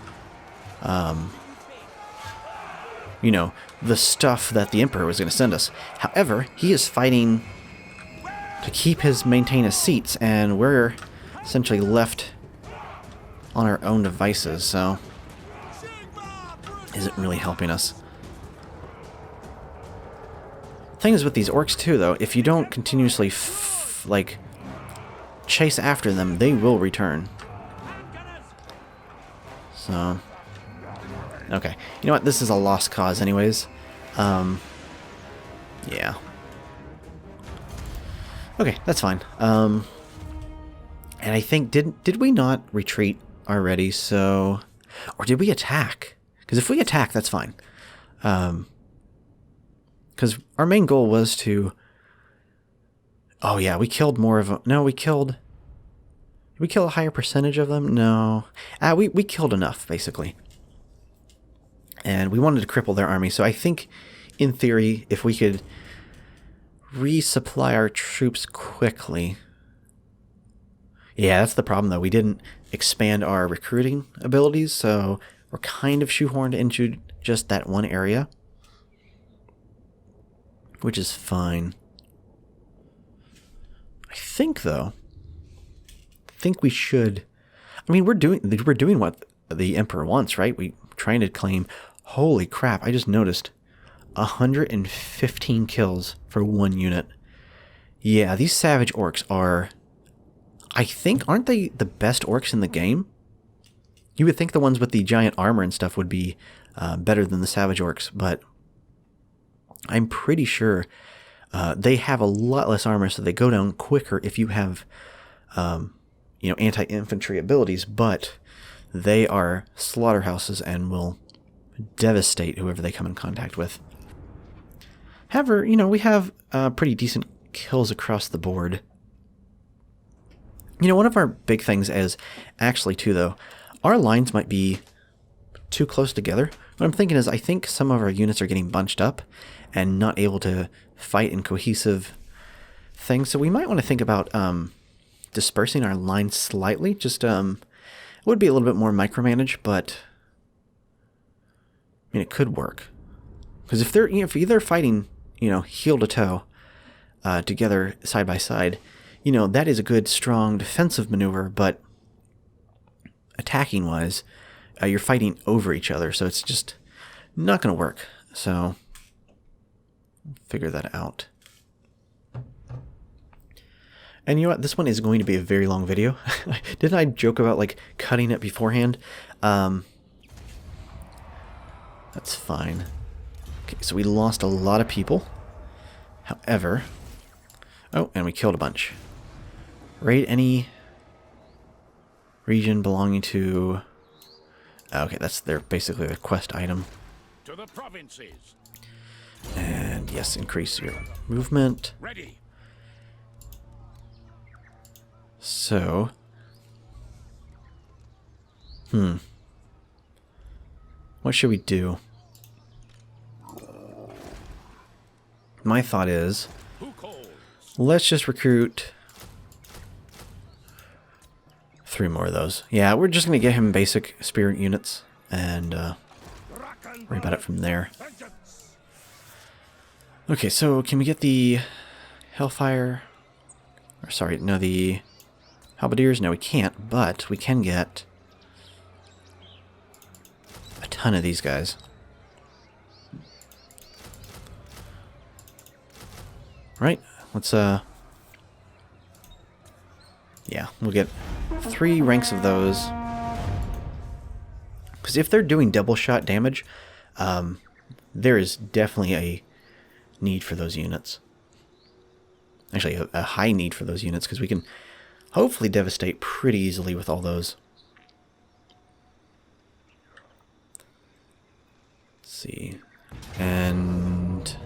you know, the stuff that the Emperor was going to send us. However, he is fighting to maintain his seats, and we're essentially left on our own devices, so isn't really helping us. Thing is with these orcs too, though, if you don't continuously like chase after them, they will return. So okay, you know what, this is a lost cause anyways. Yeah, okay, that's fine. And I think did we not retreat already? So, or did we attack? Because if we attack, that's fine. Because our main goal was to... Oh yeah, we killed more of them. No, we killed... Did we kill a higher percentage of them? No. We killed enough, basically. And we wanted to cripple their army. So I think, in theory, if we could resupply our troops quickly... Yeah, that's the problem, though. We didn't expand our recruiting abilities, so we're kind of shoehorned into just that one area. Which is fine. I think, though, we should... I mean, we're doing what the Emperor wants, right? We're trying to claim... Holy crap, I just noticed 115 kills for one unit. Yeah, these savage orcs are... I think, aren't they the best orcs in the game? You would think the ones with the giant armor and stuff would be better than the savage orcs, but... I'm pretty sure they have a lot less armor, so they go down quicker if you have, you know, anti-infantry abilities, but they are slaughterhouses and will devastate whoever they come in contact with. However, you know, we have pretty decent kills across the board. You know, one of our big things is, actually too though, our lines might be too close together. What I'm thinking is I think some of our units are getting bunched up and not able to fight in cohesive things. So we might want to think about dispersing our lines slightly. Just it would be a little bit more micromanaged, but I mean, it could work. Because if they're, you know, if they're fighting, you know, heel to toe together side by side, you know, that is a good strong defensive maneuver, but attacking wise, you're fighting over each other, so it's just not going to work. So figure that out. And you know what? This one is going to be a very long video. Didn't I joke about like cutting it beforehand? That's fine. Okay, so we lost a lot of people. However, oh, and we killed a bunch. Raid any Region belonging to... Okay, that's basically the quest item. To the provinces. And yes, increase your movement. Ready. So... What should we do? My thought is... Who calls? Let's just recruit 3 more of those. Yeah, we're just going to get him basic spirit units and worry about it from there. Okay, so can we get the Hellfire? Or sorry, no, the Halberdiers? No, we can't, but we can get a ton of these guys. Right, let's yeah, we'll get 3 ranks of those. Because if they're doing double shot damage, there is definitely a need for those units. Actually, a high need for those units, because we can hopefully devastate pretty easily with all those. Let's see. And...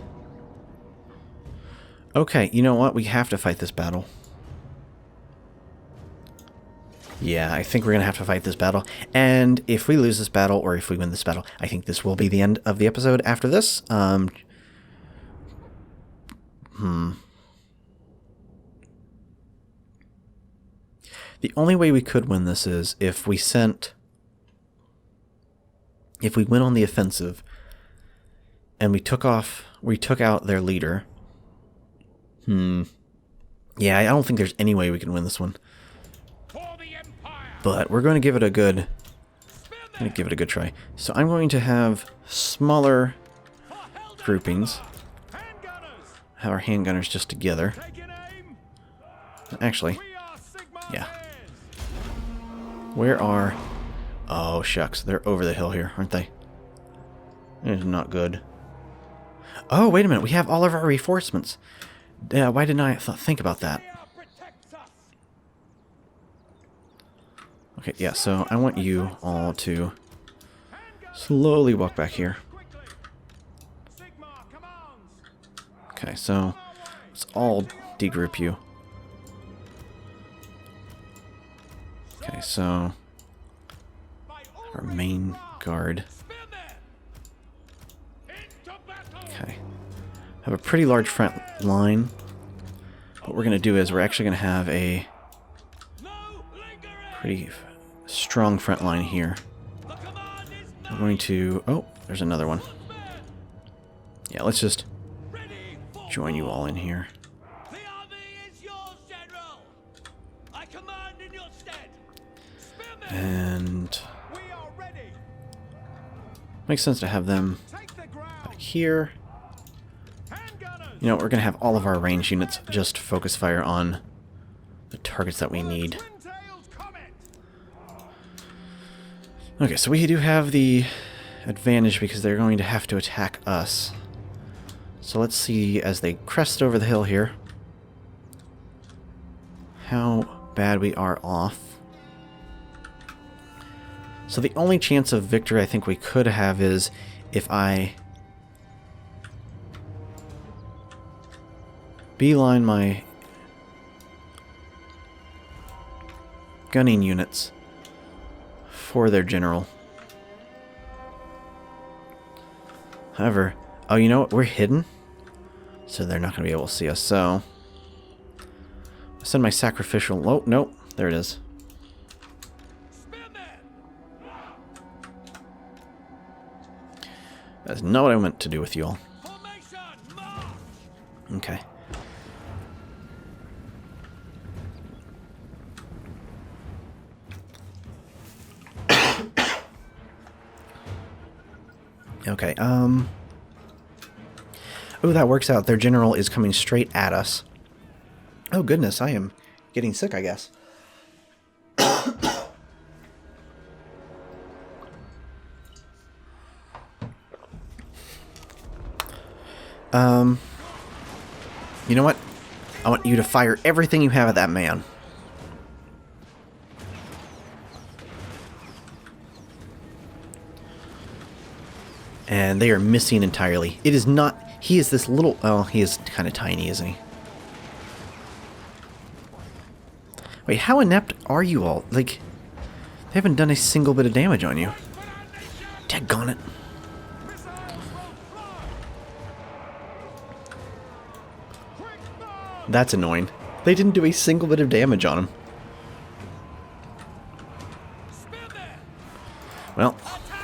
okay, you know what? We have to fight this battle. Yeah, I think we're going to have to fight this battle. And if we lose this battle, or if we win this battle, I think this will be the end of the episode after this. The only way we could win this is if we went on the offensive and we took out their leader. Yeah, I don't think there's any way we can win this one. But we're going to give it a good try. So I'm going to have smaller groupings. Have our handgunners just together. Actually, yeah. Where are... oh, shucks. They're over the hill here, aren't they? It is not good. Oh, wait a minute. We have all of our reinforcements. Why didn't I think about that? Okay, yeah, so I want you all to slowly walk back here. Okay, so let's all degroup you. Okay, so our main guard. Okay. Have a pretty large front line. What we're going to do is we're actually going to have a pretty strong front line here. We're going to... oh, there's another one. Yeah, let's just join you all in here. And makes sense to have them back here. You know, we're going to have all of our range units just focus fire on the targets that we need. Okay, so we do have the advantage because they're going to have to attack us. So let's see as they crest over the hill here how bad we are off. So the only chance of victory I think we could have is if I beeline my gunning units for their general. However, oh, you know what? We're hidden, so they're not going to be able to see us. So I'll send my sacrificial... oh, nope. There it is. That's not what I meant to do with you all. Okay. Okay, oh, that works out. Their general is coming straight at us. Oh, goodness, I am getting sick, I guess. You know what? I want you to fire everything you have at that man. And they are missing entirely. It is not... He is this little... Oh, he is kind of tiny, isn't he? Wait, how inept are you all? Like, they haven't done a single bit of damage on you. Daggone it. That's annoying. They didn't do a single bit of damage on him. Well,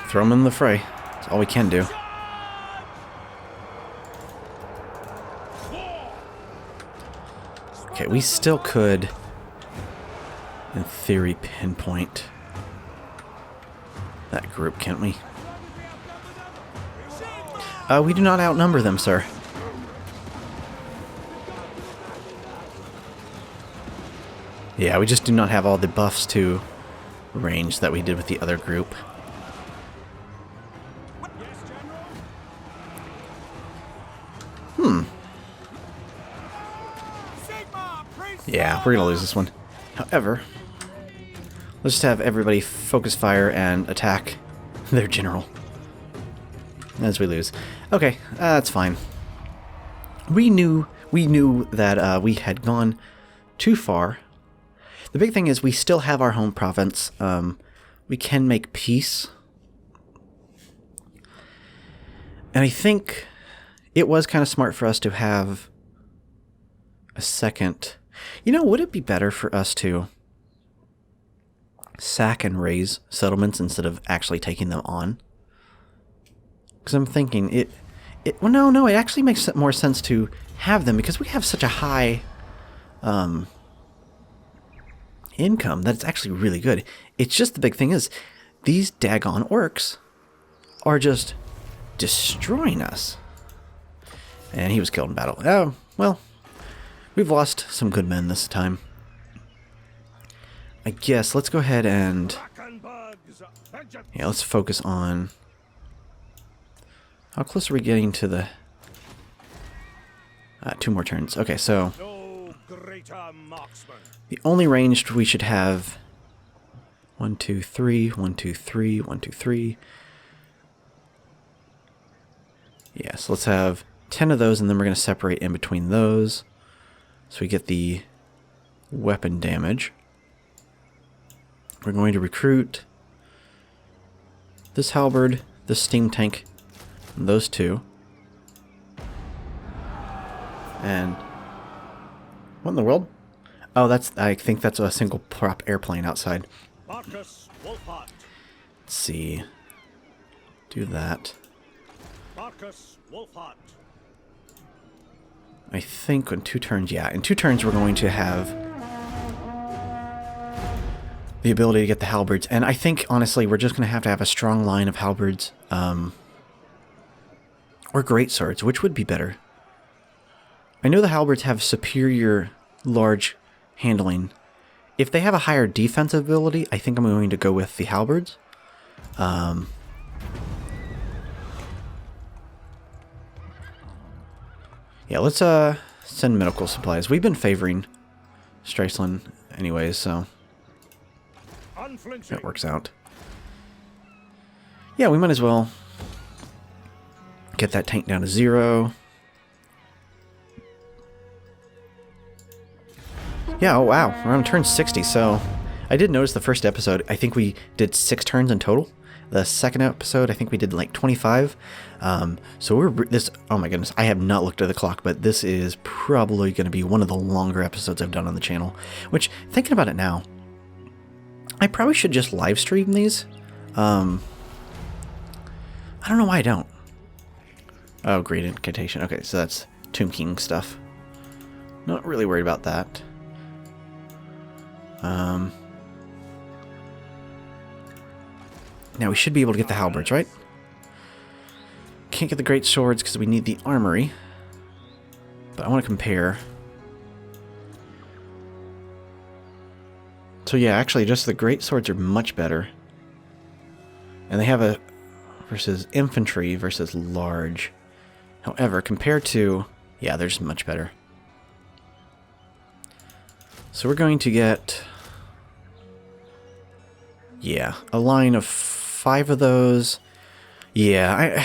throw him in the fray. That's all we can do. Okay, we still could, in theory, pinpoint that group, can't we? We do not outnumber them, sir. Yeah, we just do not have all the buffs to range that we did with the other group. Yeah, we're gonna lose this one. However, let's just have everybody focus fire and attack their general as we lose. Okay, that's fine. We knew that we had gone too far. The big thing is we still have our home province. We can make peace. And I think it was kind of smart for us to have a second... You know, would it be better for us to sack and raise settlements instead of actually taking them on? Because I'm thinking well, no, it actually makes more sense to have them because we have such a high income that it's actually really good. It's just the big thing is these daggone orcs are just destroying us. And he was killed in battle. Oh, well, we've lost some good men this time. I guess let's go ahead and... Yeah, let's focus on... How close are we getting to the... 2 more turns. Okay, so... The only ranged we should have... 1, 2, 3, 1, 2, 3, 1, 2, 3. Yeah, so let's have 10 of those, and then we're going to separate in between those. So we get the weapon damage. We're going to recruit this halberd, this steam tank, and those 2. And what in the world? Oh, I think that's a single prop airplane outside. Markus Wulfhart. Let's see. Do that. Markus Wulfhart. I think in 2 turns, yeah. In 2 turns we're going to have the ability to get the halberds. And I think, honestly, we're just going to have a strong line of halberds. Or great swords, which would be better. I know the halberds have superior large handling. If they have a higher defensive ability, I think I'm going to go with the halberds. Yeah, let's send medical supplies. We've been favoring Streisand anyways, so that works out. Yeah, we might as well get that tank down to 0. Yeah, oh wow, we're on turn 60, so I did notice the first episode, I think we did 6 turns in total. The second episode, I think we did like 25. So oh my goodness, I have not looked at the clock, but this is probably going to be one of the longer episodes I've done on the channel. Which, thinking about it now, I probably should just live stream these. I don't know why I don't. Oh, great incantation. Okay, so that's Tomb King stuff. Not really worried about that. Now we should be able to get the halberds, right? Can't get the great swords because we need the armory. But I want to compare. So yeah, actually just the great swords are much better. And they have a versus infantry versus large. However, compared to... Yeah, they're just much better. So we're going to get... Yeah, a line of 5 of those. Yeah,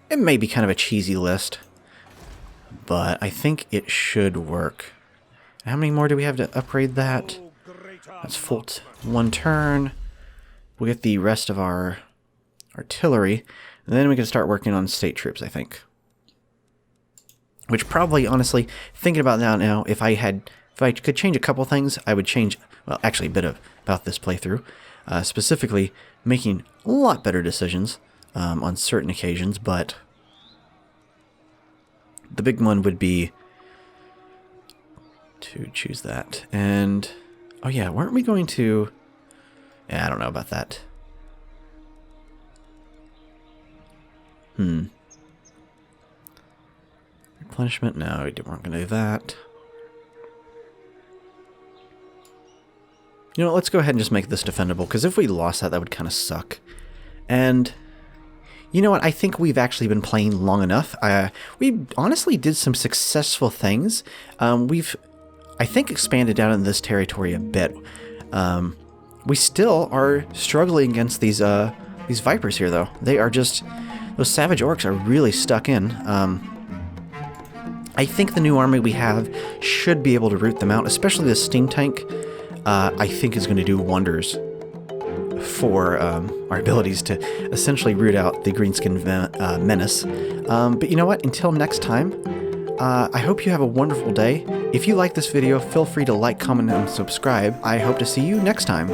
It may be kind of a cheesy list, but I think it should work. How many more do we have to upgrade that? That's full 1 turn. We'll get the rest of our artillery, and then we can start working on state troops, I think. Which probably, honestly, thinking about that now, if I could change a couple things, I would change, well, actually a bit about this playthrough. Specifically, making a lot better decisions on certain occasions, but the big one would be to choose that. And, oh yeah, weren't we going to... Yeah, I don't know about that. Replenishment? No, we weren't going to do that. You know what, let's go ahead and just make this defendable, because if we lost that, that would kind of suck. And... you know what, I think we've actually been playing long enough. We honestly did some successful things. We've, I think, expanded out in this territory a bit. We still are struggling against these Vipers here, though. They are just... those savage orcs are really stuck in. I think the new army we have should be able to root them out, especially the steam tank, I think is going to do wonders for our abilities to essentially root out the greenskin menace. But you know what? Until next time, I hope you have a wonderful day. If you like this video, feel free to like, comment, and subscribe. I hope to see you next time.